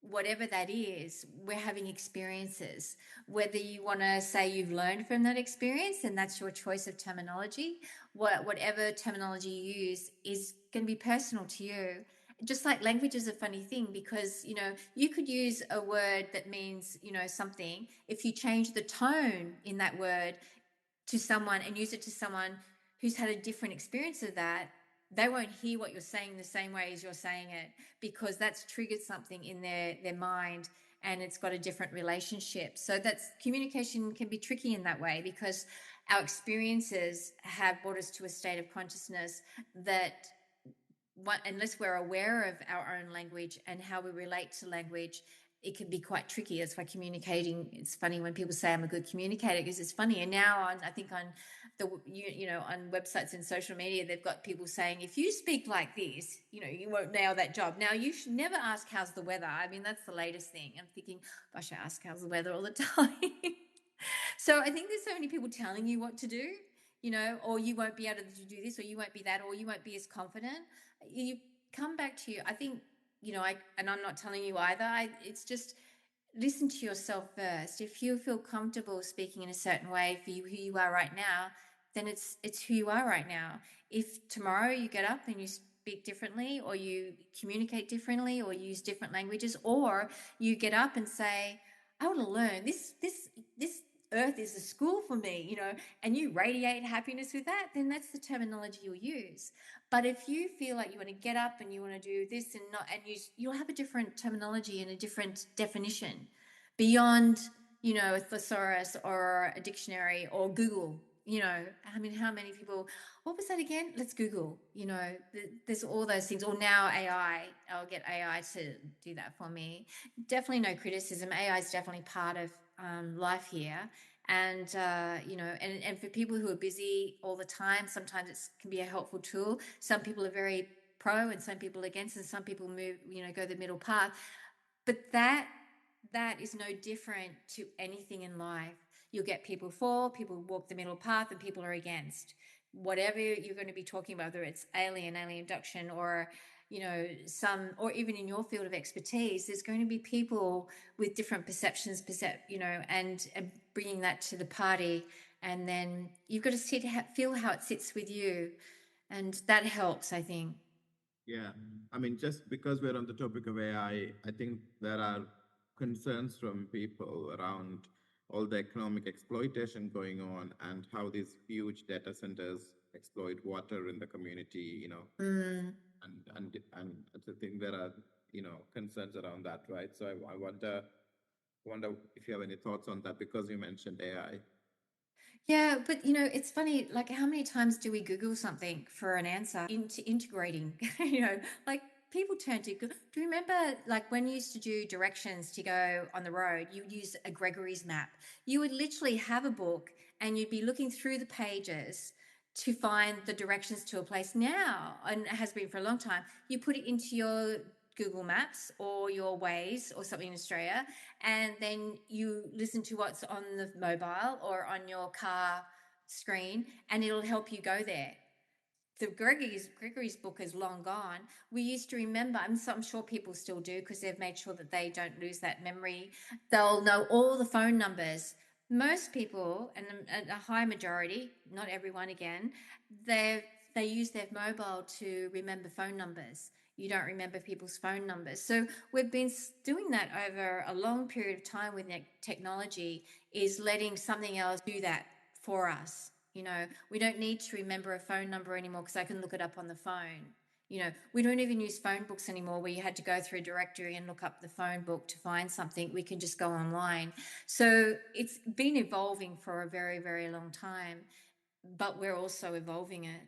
whatever that is, we're having experiences. Whether you want to say you've learned from that experience, and that's your choice of terminology, whatever terminology you use is going to be personal to you. Just like language is a funny thing, because, you know, you could use a word that means, you know, something. If you change the tone in that word to someone and use it to someone who's had a different experience of that, they won't hear what you're saying the same way as you're saying it, because that's triggered something in their mind, and it's got a different relationship. So that's communication can be tricky in that way, because our experiences have brought us to a state of consciousness that unless we're aware of our own language and how we relate to language, it can be quite tricky. That's why communicating, it's funny when people say I'm a good communicator, because it's funny. And now I think on on websites and social media, they've got people saying, if you speak like this, you know, you won't nail that job. Now, you should never ask how's the weather. I mean, that's the latest thing. I'm thinking, gosh, I ask how's the weather all the time. So I think there's so many people telling you what to do, you know, or you won't be able to do this, or you won't be that, or you won't be as confident. You come back to you. I think, you know, and I'm not telling you either. It's just listen to yourself first. If you feel comfortable speaking in a certain way for you, who you are right now, then it's who you are right now. If tomorrow you get up and you speak differently, or you communicate differently, or use different languages, or you get up and say, I want to learn this earth is a school for me, you know, and you radiate happiness with that, then that's the terminology you'll use. But if you feel like you want to get up and you want to do this and not, and you'll have a different terminology and a different definition beyond, you know, a thesaurus or a dictionary or Google. You know, I mean, how many people, what was that again? Let's Google, you know, there's all those things. Or now AI, I'll get AI to do that for me. Definitely no criticism. AI is definitely part of life here. And, you know, and for people who are busy all the time, sometimes it can be a helpful tool. Some people are very pro and some people against, and some people move, you know, go the middle path. But that is no different to anything in life. You'll get people for, people walk the middle path, and people are against. Whatever you're going to be talking about, whether it's alien abduction, or, you know, or even in your field of expertise, there's going to be people with different perceptions, you know, and bringing that to the party. And then you've got to feel how it sits with you. And that helps, I think. Yeah. I mean, just because we're on the topic of I think there are concerns from people around all the economic exploitation going on and how these huge data centers exploit water in the community, you know. And I think there are, you know, concerns around that, right? So I wonder if you have any thoughts on that, because you mentioned AI. Yeah, but you know, it's funny, like how many times do we Google something for an answer into integrating? You know, like people turn to do you remember like when you used to do directions to go on the road, you would use a Gregory's map. You would literally have a book and you'd be looking through the pages to find the directions to a place. Now, and it has been for a long time, you put it into your Google Maps or your Waze or something in Australia, and then you listen to what's on the mobile or on your car screen, and it'll help you go there. The Gregory's book is long gone. We used to remember, I'm sure people still do, because they've made sure that they don't lose that memory. They'll know all the phone numbers. Most people, and a high majority, not everyone again, they use their mobile to remember phone numbers. You don't remember people's phone numbers. So we've been doing that over a long period of time with technology, is letting something else do that for us. You know, we don't need to remember a phone number anymore because I can look it up on the phone. We don't even use phone books anymore where you had to go through a directory and look up the phone book to find something. We can just go online. So it's been evolving for a very, very long time, but we're also evolving it.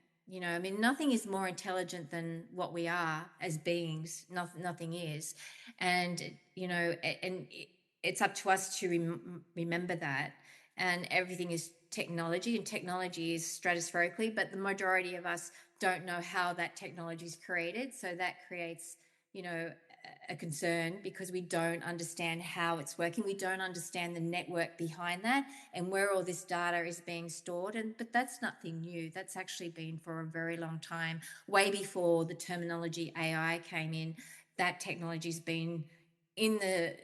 I mean, nothing is more intelligent than what we are as beings. Nothing is. And, it's up to us to remember that. And everything is technology, and technology is stratospherically, but the majority of us don't know how that technology is created. So that creates, a concern, because we don't understand how it's working. We don't understand the network behind that and where all this data is being stored. But that's nothing new. That's actually been for a very long time, way before the terminology AI came in. That technology's been in the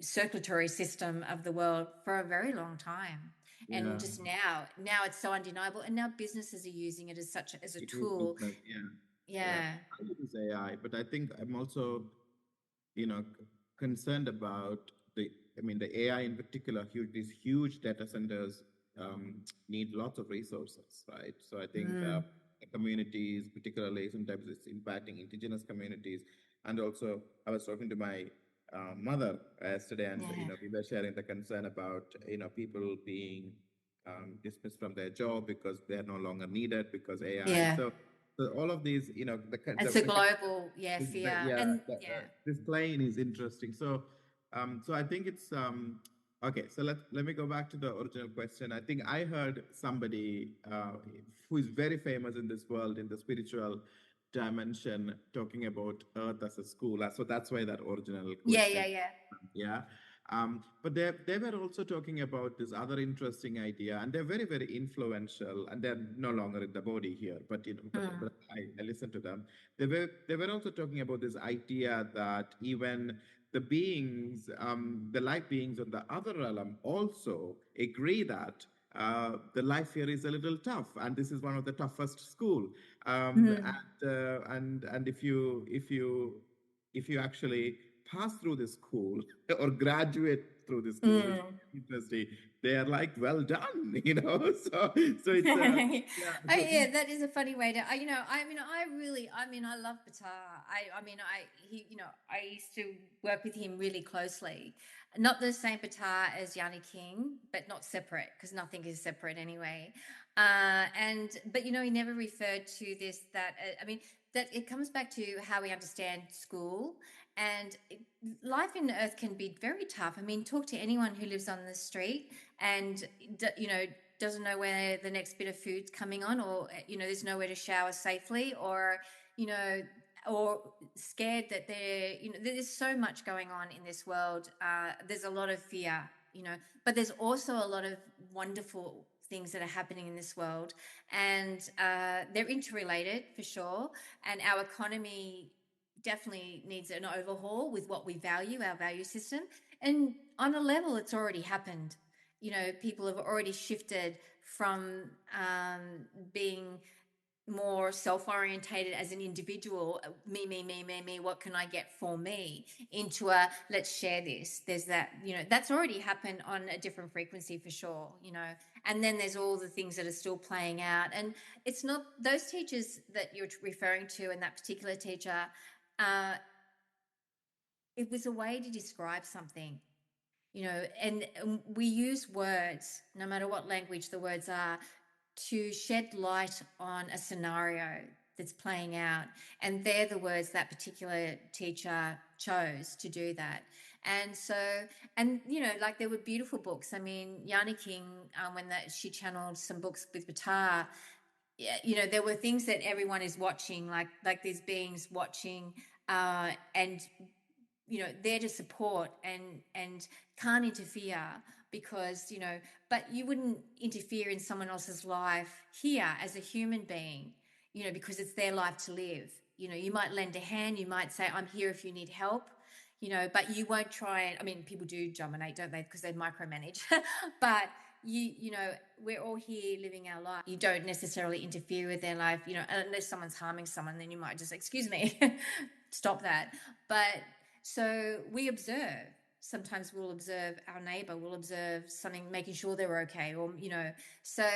circulatory system of the world for a very long time. And Yeah. just now it's so undeniable, and now businesses are using it as a tool. Business, yeah. Yeah. Yeah. I use AI, but I think I'm also, concerned about the AI in particular. These huge data centers need lots of resources, right? So I think Mm. the communities, particularly sometimes it's impacting indigenous communities. And also, I was talking to my mother yesterday, and Yeah. we were sharing the concern about people being dismissed from their job because they are no longer needed because AI. Yeah. So all of these, It's a global, fear. yeah, And yeah. this plane is interesting. So, so I think it's okay. So let me go back to the original question. I think I heard somebody who is very famous in this world in the spiritual dimension talking about Earth as a school. So that's why that original Yeah, question. yeah, yeah. Yeah. But they were also talking about this other interesting idea, and they're very, very influential, and they're no longer in the body here, but Mm. but I listened to them. They were also talking about this idea that even the beings, the light beings on the other realm, also agree that the life here is a little tough, and this is one of the toughest school. Mm. And if you actually pass through this school or graduate through this school, which is Mm. interesting, they are like, well done, So it's yeah. Oh So yeah, that is a funny way to. I love Batar. I used to work with him really closely. Not the same Batar as Yanni King, but not separate, because nothing is separate anyway. But he never referred to this. That it comes back to how we understand school, and life in Earth can be very tough. I mean, talk to anyone who lives on the street and doesn't know where the next bit of food's coming on, or there's nowhere to shower safely, or you know or scared that there's so much going on in this world. There's a lot of fear, but there's also a lot of wonderful things that are happening in this world, and they're interrelated for sure. And our economy definitely needs an overhaul with what we value, our value system. And on a level, it's already happened. People have already shifted from being more self-orientated as an individual, me, what can I get for me, into a let's share this. There's that, that's already happened on a different frequency for sure. And then there's all the things that are still playing out. And it's not those teachers that you're referring to, and that particular teacher, uh, it was a way to describe something, and we use words, no matter what language the words are, to shed light on a scenario that's playing out. And they're the words that particular teacher chose to do that. And so, and like there were beautiful books. I mean, Yanni King, when she channeled some books with Batar, there were things that everyone is watching, like these beings watching, and there to support and can't interfere, because but you wouldn't interfere in someone else's life here as a human being, because it's their life to live. You might lend a hand, you might say, I'm here if you need help, but you won't try and, I mean, people do dominate, don't they, because they micromanage. But we're all here living our life. You don't necessarily interfere with their life, unless someone's harming someone, then you might just, excuse me, stop that. But so we observe. Sometimes we'll observe our neighbor, we'll observe something, making sure they're okay, or, so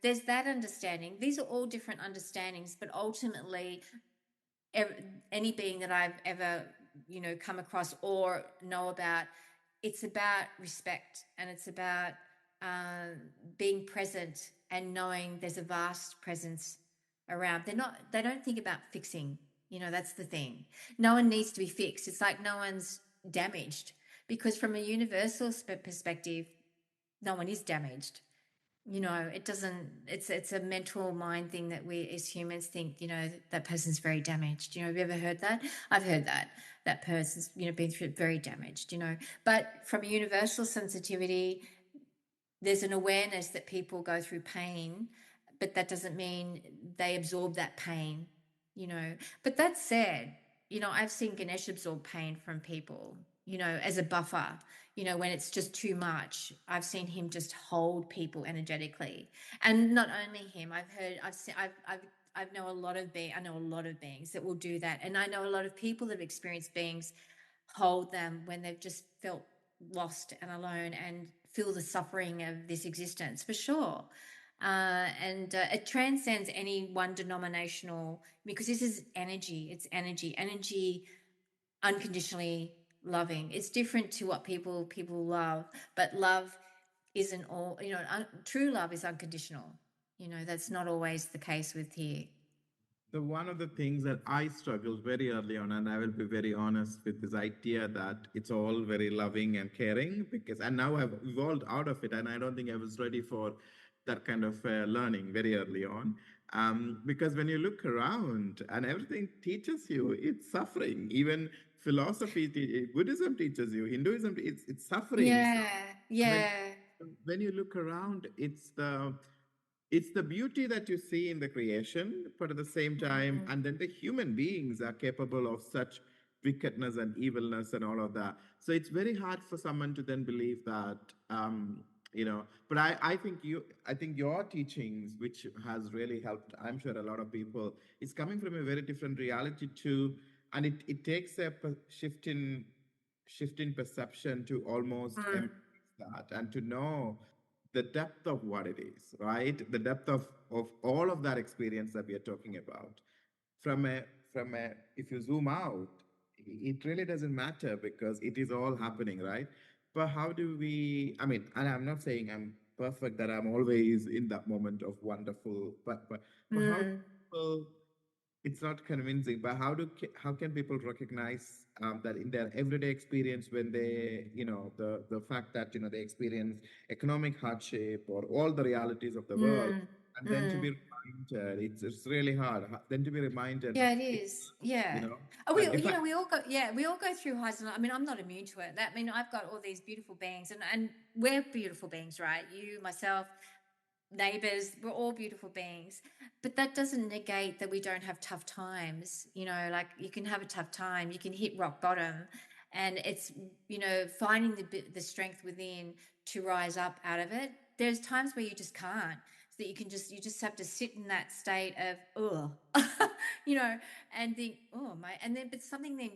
there's that understanding. These are all different understandings, but ultimately any being that I've ever, come across or know about, it's about respect, and it's about being present and knowing there's a vast presence around. They don't think about fixing, that's the thing. No one needs to be fixed. It's like no one's damaged, because from a universal perspective, no one is damaged. It doesn't, it's a mental mind thing that we as humans think, that person's very damaged. Have you ever heard that? I've heard that person's, been through very damaged, but from a universal sensitivity, there's an awareness that people go through pain, but that doesn't mean they absorb that pain, but that said, I've seen Ganesh absorb pain from people, as a buffer. When it's just too much, I've seen him just hold people energetically. And not only him, I know a lot of beings that will do that. And I know a lot of people that have experienced beings hold them when they've just felt lost and alone and feel the suffering of this existence, for sure. And it transcends any one denominational, because this is energy. It's energy unconditionally loving. It's different to what people love, but love isn't all, true love is unconditional. That's not always the case with here. So one of the things that I struggled very early on, and I will be very honest with this idea that it's all very loving and caring, and now I've evolved out of it, and I don't think I was ready for that kind of learning very early on. Because when you look around and everything teaches you, it's suffering. Even philosophy, Buddhism teaches you, Hinduism, it's suffering. So when, Yeah. when you look around, it's the beauty that you see in the creation, but at the same time, and then the human beings are capable of such wickedness and evilness and all of that. So it's very hard for someone to then believe that, But I think your teachings, which has really helped, I'm sure a lot of people, is coming from a very different reality too, and it takes a shift in perception to almost embrace that and to know the depth of what it is, right? The depth of all of that experience that we are talking about. From a if you zoom out, it really doesn't matter because it is all happening, right? But how do we? I mean, and I'm not saying I'm perfect, that I'm always in that moment of wonderful, but how do people, it's not convincing, but how can people recognize that in their everyday experience, when they, the fact that they experience economic hardship or all the realities of the world, and then to be reminded, it's really hard. Then to be reminded, Yeah, it is. you Yeah. know, Oh, that if I we all go. Yeah, we all go through highs and lows. I mean, I'm not immune to it. I've got all these beautiful beings, and we're beautiful beings, right? You, myself, neighbors, we're all beautiful beings. But that doesn't negate that we don't have tough times. Like you can have a tough time, you can hit rock bottom, and it's finding the strength within to rise up out of it. There's times where you just can't, so that you just have to sit in that state of and think, oh my, and then but something then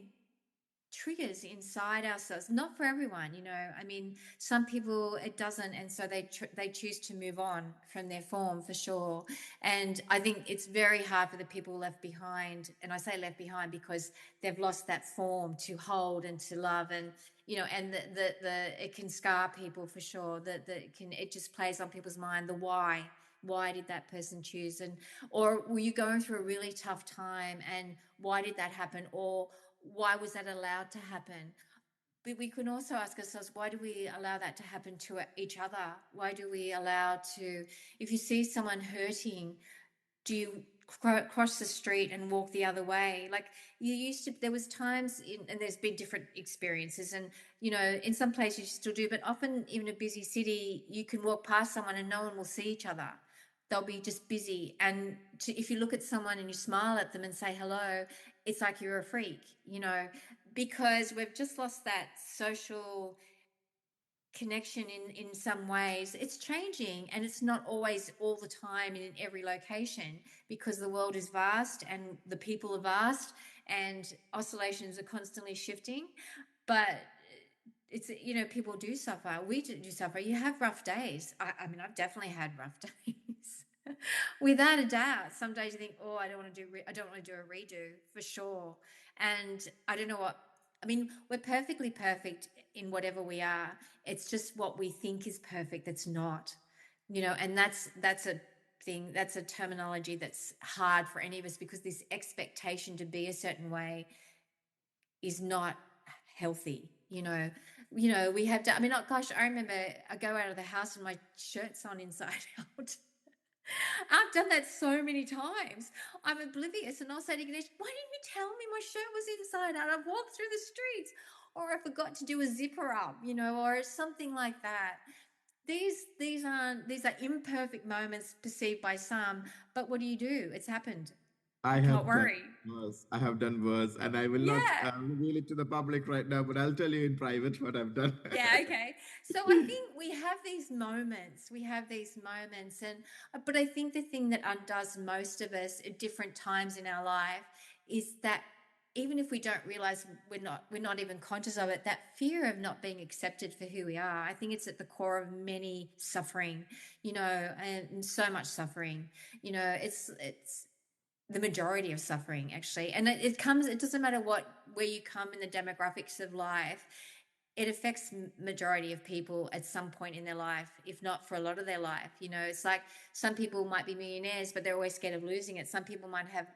triggers inside ourselves. Not for everyone, I mean, some people it doesn't, and so they choose to move on from their form, for sure. And I think it's very hard for the people left behind, and I say left behind because they've lost that form to hold and to love, and and the it can scar people, for sure. It just plays on people's mind, the why did that person choose, and or were you going through a really tough time, and why did that happen, or why was that allowed to happen? But we can also ask ourselves, why do we allow that to happen to each other? Why do we allow to, if you see someone hurting, do you cross the street and walk the other way? Like you used to, there was times and there's been different experiences, and in some places you still do, but often in a busy city you can walk past someone and no one will see each other. They'll be just busy, and if you look at someone and you smile at them and say hello, it's like you're a freak, because we've just lost that social connection in some ways. It's changing, and it's not always all the time in every location, because the world is vast and the people are vast, and oscillations are constantly shifting. But it's, people do suffer. We do suffer. You have rough days. I mean, I've definitely had rough days. Without a doubt. Some days you think, oh, I don't want to do a redo for sure. And I don't know what, I mean, we're perfectly perfect in whatever we are. It's just what we think is perfect that's not, and that's a thing, that's a terminology that's hard for any of us, because this expectation to be a certain way is not healthy. We have to, I mean, oh, gosh, I remember I go out of the house and my shirt's on inside out. I've done that so many times. I'm oblivious, and I'll say to Ganesh, "Why didn't you tell me my shirt was inside out? I've walked through the streets, or I forgot to do a zipper up, or something like that." These are imperfect moments perceived by some, but what do? It's happened. I You can't have done worry. worse. I have done worse, and I will not Yeah. reveal it to the public right now, but I'll tell you in private what I've done. Yeah, okay. So I think we have these moments. We have these moments, and but I think the thing that undoes most of us at different times in our life is that even if we don't realize, we're not even conscious of it, that fear of not being accepted for who we are. I think it's at the core of many suffering, and so much suffering. It's the majority of suffering, actually, and it doesn't matter where you come in the demographics of life. It affects majority of people at some point in their life, if not for a lot of their life. It's like some people might be millionaires, but they're always scared of losing it. Some people might have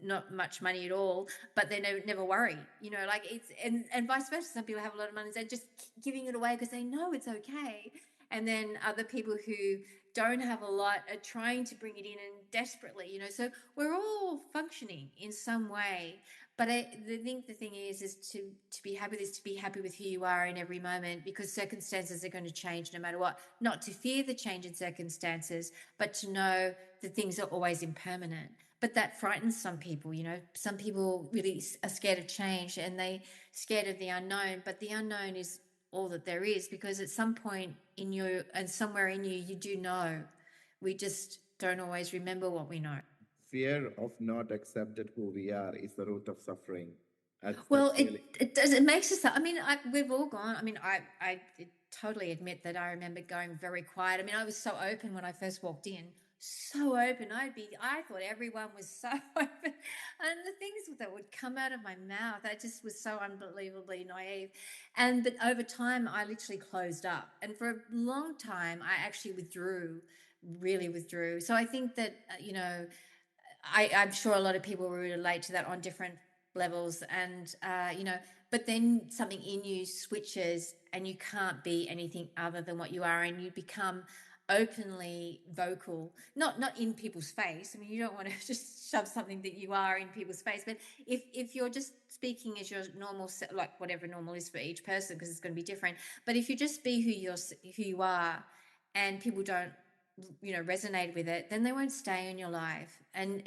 not much money at all, but they never worry. Like it's and vice versa. Some people have a lot of money, they're just giving it away because they know it's okay. And then other people who don't have a lot are trying to bring it in and desperately. So we're all functioning in some way. But I think the thing is to be happy is to be happy with who you are in every moment, because circumstances are going to change no matter what. Not to fear the change in circumstances, but to know that things are always impermanent. But that frightens some people. Some people really are scared of change, and they scared of the unknown. But the unknown is all that there is, because at some point in you and somewhere in you do know. We just don't always remember what we know. Fear of not accepted who we are is the root of suffering. Well, That's it really it does, it makes us. I mean, we've all gone. I mean, I totally admit that I remember going very quiet. I mean, I was so open when I first walked in, so open. I thought everyone was so open, and the things that would come out of my mouth, I just was so unbelievably naive. But over time, I literally closed up, and for a long time, I actually withdrew, really withdrew. So I think that I'm sure a lot of people will relate to that on different levels, and but then something in you switches, and you can't be anything other than what you are, and you become openly vocal, not in people's face. I mean, you don't want to just shove something that you are in people's face, but if you're just speaking as your normal, like whatever normal is for each person, because it's going to be different. But if you just be who you are, and people don't resonate with it, then they won't stay in your life. And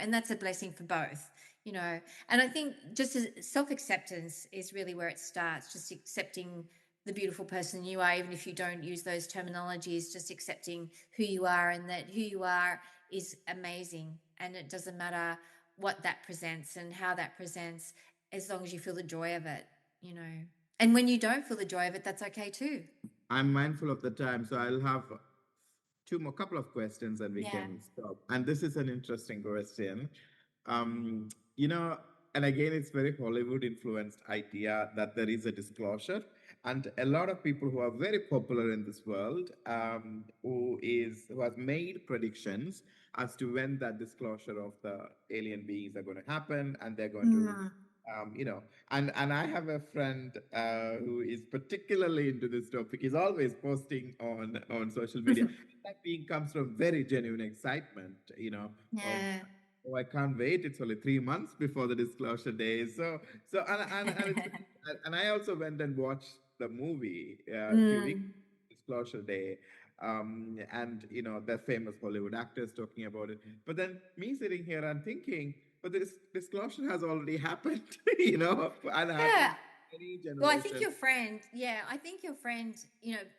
that's a blessing for both. And I think just as self-acceptance is really where it starts, just accepting the beautiful person you are, even if you don't use those terminologies, just accepting who you are, and that who you are is amazing, and it doesn't matter what that presents and how that presents, as long as you feel the joy of it. And when you don't feel the joy of it, that's okay too. I'm mindful of the time, so I'll have couple of questions and we Yeah. can stop. And this is an interesting question. Um, you know, and again, it's very Hollywood influenced idea that there is a disclosure. And a lot of people who are very popular in this world, who has made predictions as to when that disclosure of the alien beings are going to happen, and they're going to Mm. and I have a friend who is particularly into this topic. He's always posting on social media. That being comes from very genuine excitement, of Yeah. oh, I can't wait. It's only 3 months before the disclosure day. So and I also went and watched the movie a few weeks Mm. disclosure day. And the famous Hollywood actors talking about it. But then me sitting here and thinking, but this disclosure has already happened, and Yeah. happened many Well, I think generations. your friend, yeah, I think your friend,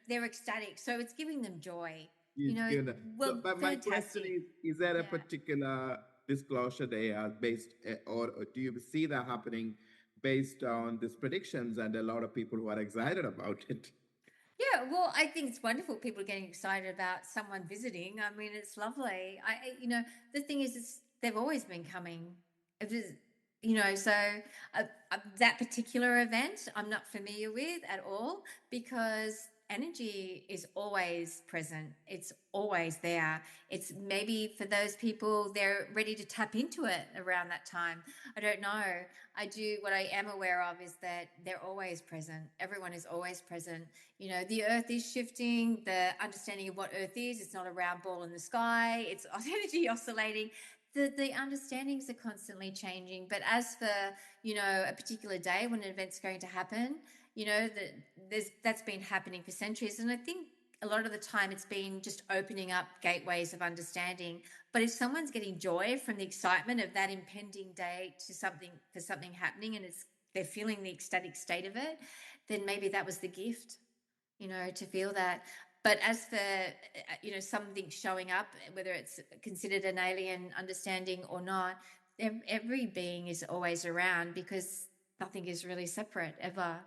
they're ecstatic. So it's giving them joy. You Is know, given. So, well, but my question fantastic. is there a Yeah. particular disclosure they are based, or do you see that happening based on these predictions and a lot of people who are excited about it? Yeah, Yeah, well, I think it's wonderful. People are getting excited about someone visiting. I mean, it's lovely. The thing is, they've always been coming. It was, so that particular event I'm not familiar with at all because energy is always present. It's always there. It's maybe for those people, they're ready to tap into it around that time. I don't know. What I am aware of is that they're always present. Everyone is always present. The earth is shifting. The understanding of what earth is, it's not a round ball in the sky. It's energy oscillating. The understandings are constantly changing. But as for, a particular day when an event's going to happen, that's been happening for centuries. And I think a lot of the time it's been just opening up gateways of understanding. But if someone's getting joy from the excitement of that impending day for something happening, and they're feeling the ecstatic state of it, then maybe that was the gift, to feel that. But as for, something showing up, whether it's considered an alien understanding or not, every being is always around because nothing is really separate ever,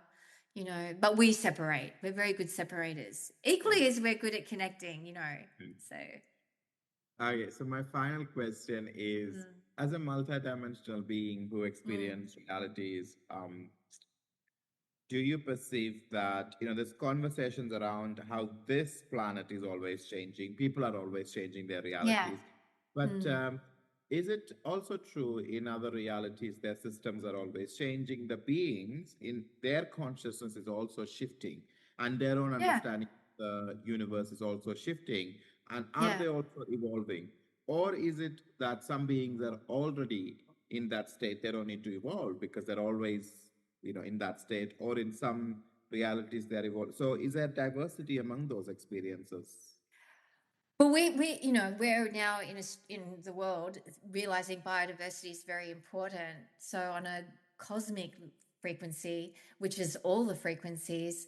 but we separate. We're very good separators, equally as we're good at connecting, so. Okay, so my final question is, as a multidimensional being who experiences realities, do you perceive that, there's conversations around how this planet is always changing, people are always changing their Yeah. realities, but is it also true in other realities their systems are always changing, the beings in their consciousness is also shifting, and their own understanding of the universe is also shifting, and are they also evolving? Or is it that some beings are already in that state, they don't need to evolve because they're always in that state, or in some realities they're evolved. So is there diversity among those experiences? Well, we're now in the world realizing biodiversity is very important. So on a cosmic frequency, which is all the frequencies,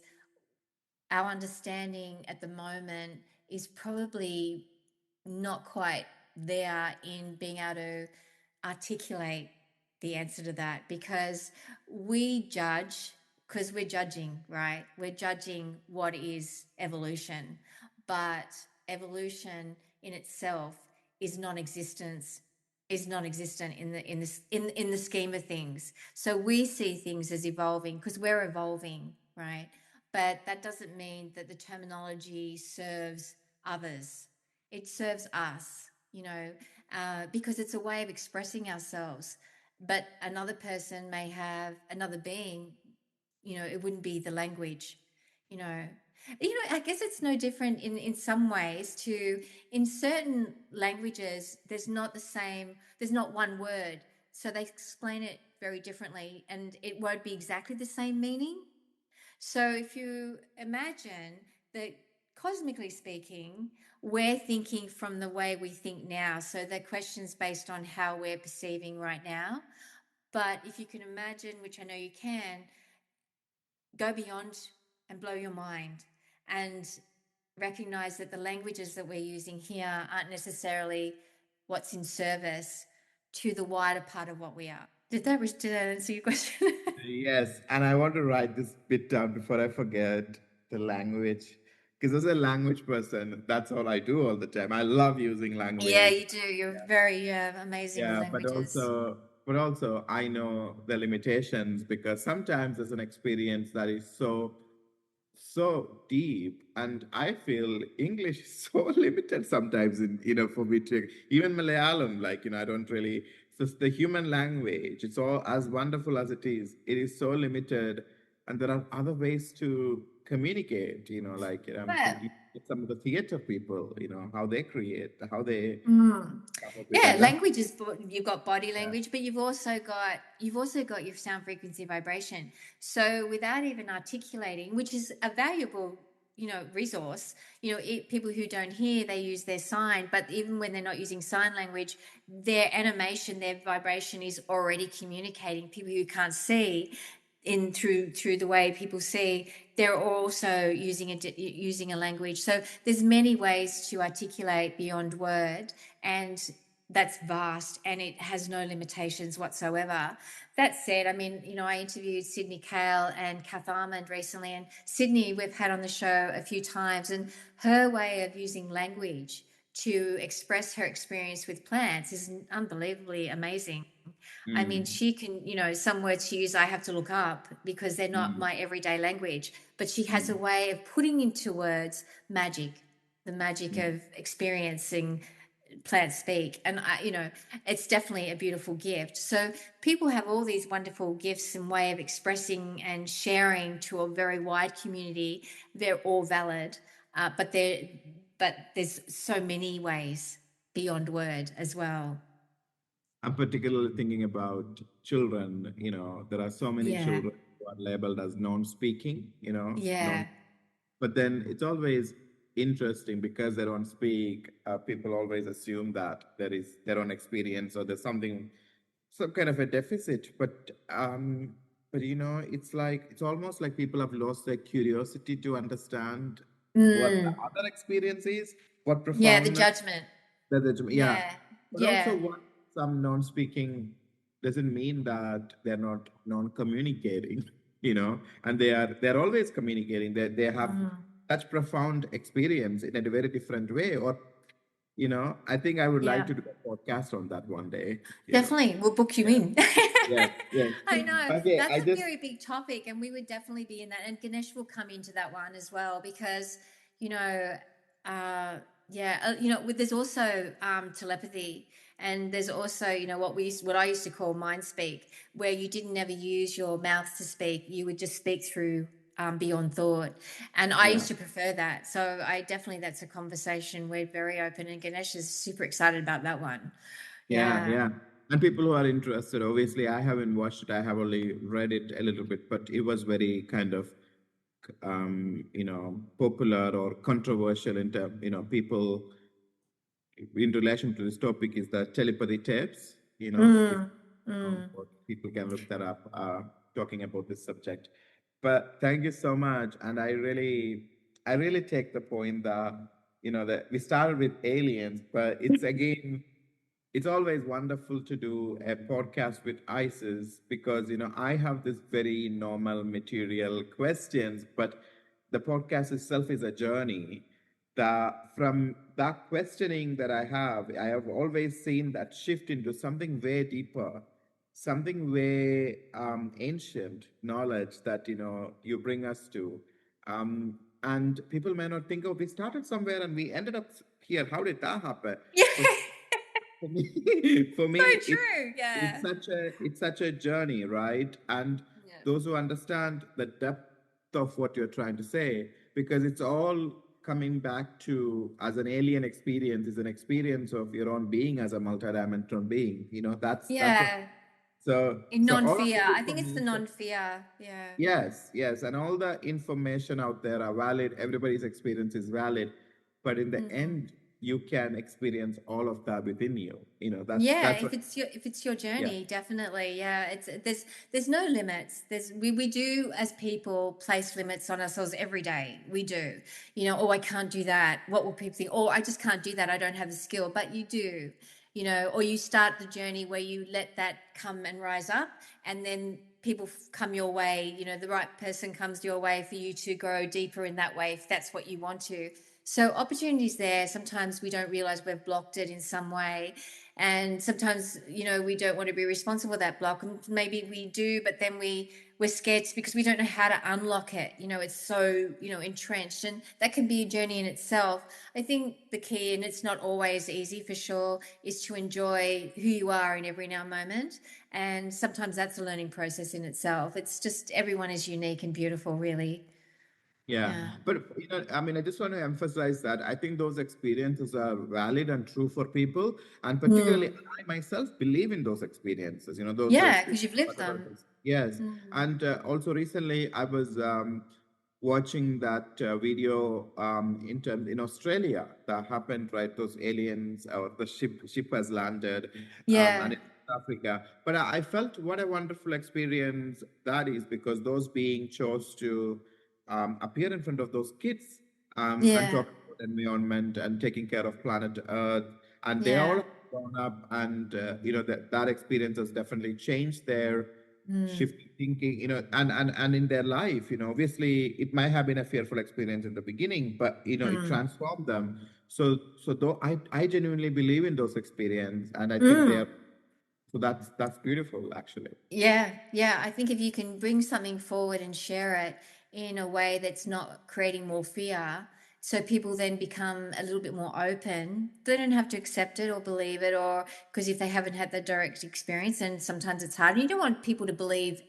our understanding at the moment is probably not quite there in being able to articulate the answer to that because we're judging, right? We're judging what is evolution, but evolution in itself is non-existence is non-existent in the scheme of things. So we see things as evolving because we're evolving, right? But that doesn't mean that the terminology serves others. It serves us, because it's a way of expressing ourselves. But another person may have another being, it wouldn't be the language, you know. I guess it's no different in some ways in certain languages, there's not one word. So they explain it very differently and it won't be exactly the same meaning. So if you imagine that cosmically speaking, we're thinking from the way we think now. So the question's based on how we're perceiving right now. But if you can imagine, which I know you can, go beyond and blow your mind and recognize that the languages that we're using here aren't necessarily what's in service to the wider part of what we are. Did that answer your question? Yes, and I want to write this bit down before I forget the language. Because as a language person, that's all I do all the time. I love using Yeah, language. you do. You're very amazing with Yeah, languages. but also I know the limitations because sometimes there's an experience that is so deep, and I feel English is so limited sometimes in for me to even Malayalam, like I don't really, so it's the human language, it's all as wonderful as it is so limited, and there are other ways to communicate, like I'm Yeah. thinking some of the theater people, how they create, how they come up with Yeah, that. language is you've got body language, but you've also got your sound frequency vibration. So without even articulating, which is a valuable resource, people who don't hear, they use their sign, but even when they're not using sign language, their animation, their vibration is already communicating. People who can't see through the way people see, they're also using a language. So there's many ways to articulate beyond word, and that's vast and it has no limitations whatsoever. That said, I mean, I interviewed Sydney Kale and Kath Armand recently, and Sydney we've had on the show a few times, and her way of using language to express her experience with plants is unbelievably amazing. I mean, Mm, she can, some words she uses I have to look up because they're not mm, my everyday language, but she has a mm, way of putting into words the magic mm. of experiencing plants speak. And it's definitely a beautiful gift. So people have all these wonderful gifts and way of expressing and sharing to a very wide community. They're all valid, but there's so many ways beyond word as well. I'm particularly thinking about children. There are so many Yeah, children who are labeled as non-speaking, yeah. but then it's always interesting because they don't speak. People always assume that there is their own experience or there's some kind of a deficit. But it's almost like people have lost their curiosity to understand what the Mm, other experience is, what yeah, the profoundness judgment. yeah. Yeah, But also, yeah. what some non-speaking doesn't mean that they're not non-communicating, and they're always communicating. They have Mm, such profound experience in a very different way. Or, I think I would like yeah. to do a podcast on that one day. Definitely, we'll book you Yeah, in. yeah, yeah. I know Okay, that's I a just very big topic, and we would definitely be in that. And Ganesh will come into that one as well because, you know, uh, yeah, there's also telepathy, and there's also what I used to call mind speak, where you didn't ever use your mouth to speak; you would just speak through beyond thought. And I yeah. used to prefer that. So I definitely that's a conversation we're very open, and Ganesh is super excited about that one. Yeah, Yeah. yeah. And people who are interested, obviously, I haven't watched it. I have only read it a little bit, but it was very kind of, popular or controversial in terms, people in relation to this topic is the telepathy tapes. If Mm, mm. people can look that up, talking about this subject. But thank you so much, and I really take the point that that we started with aliens, but it's always wonderful to do a podcast with ISIS because I have this very normal material questions, but the podcast itself is a journey. That from that questioning that I have always seen that shift into something way deeper, something way ancient knowledge that you bring us to. And people may not think, oh, we started somewhere and we ended up here. How did that happen? Yeah, For for me, for so me, true. it's Yeah. such a journey, right? And Yeah. those who understand the depth of what you're trying to say, because it's all coming back to as an alien experience is an experience of your own being as a multidimensional being. That's what. Yeah. So In so all of non-fear. the I think it's the information. non-fear. Yeah. Yes, yes, and all the information out there are valid. Everybody's experience is valid, but in the Mm. end, you can experience all of that within you. Yeah, That's what. if it's your Yeah, journey, definitely. Yeah, there's no limits. We do as people place limits on ourselves every day. We do. Oh, I can't do that. What will people think? Oh, I just can't do that. I don't have the skill. But you do. Or you start the journey where you let that come and rise up, and then people come your way. The right person comes your way for you to grow deeper in that way if that's what you want to. So opportunities there. Sometimes we don't realize we've blocked it in some way, and sometimes we don't want to be responsible for that block, and maybe we do, but then we're scared because we don't know how to unlock it. It's so entrenched, and that can be a journey in itself. I think the key, and it's not always easy for sure, is to enjoy who you are in every now moment, and sometimes that's a learning process in itself. It's just everyone is unique and beautiful, really. yeah. Yeah. But I mean, I just want to emphasize that I think those experiences are valid and true for people, and particularly Mm. I myself believe in those experiences. Those Yeah, experiences. because you've lived Whatever them. it is. Yes, Mm. and also recently I was watching that video in Australia that happened, right? Those aliens or the ship has landed, and Yeah, in Africa. But I felt what a wonderful experience that is because those beings chose to appear in front of those kids and yeah, talk about environment and taking care of planet Earth, and they all yeah. have grown up, and that experience has definitely changed their shift in thinking, and in their life. Obviously, it might have been a fearful experience in the beginning, but it transformed them. So though I genuinely believe in those experiences, and I think they are. So that's beautiful, actually. Yeah, yeah. I think if you can bring something forward and share it in a way that's not creating more fear, so people then become a little bit more open. They don't have to accept it or believe it, or because if they haven't had the direct experience, and sometimes it's hard. You don't want people to believe.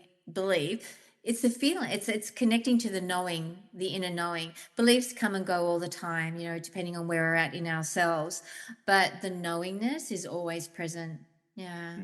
It's the feeling. It's connecting to the knowing, the inner knowing. Beliefs come and go all the time, depending on where we're at in ourselves. But the knowingness is always present. Yeah.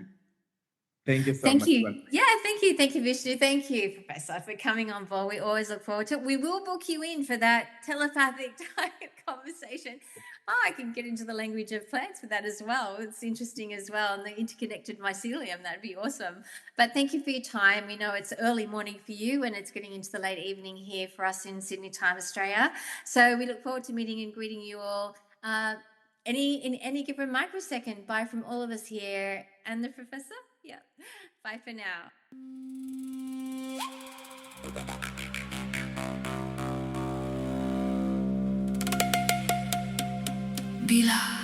Thank you so Thank much. you. Yeah, thank you. Thank you, Vishnu. Thank you, Professor, for coming on board. We always look forward to it. We will book you in for that telepathic type conversation. Oh, I can get into the language of plants with that as well. It's interesting as well. And the interconnected mycelium, that'd be awesome. But thank you for your time. We know it's early morning for you and it's getting into the late evening here for us in Sydney time, Australia. So we look forward to meeting and greeting you all in any given microsecond. Bye from all of us here and the Professor. Yeah. Bye for now. Bila.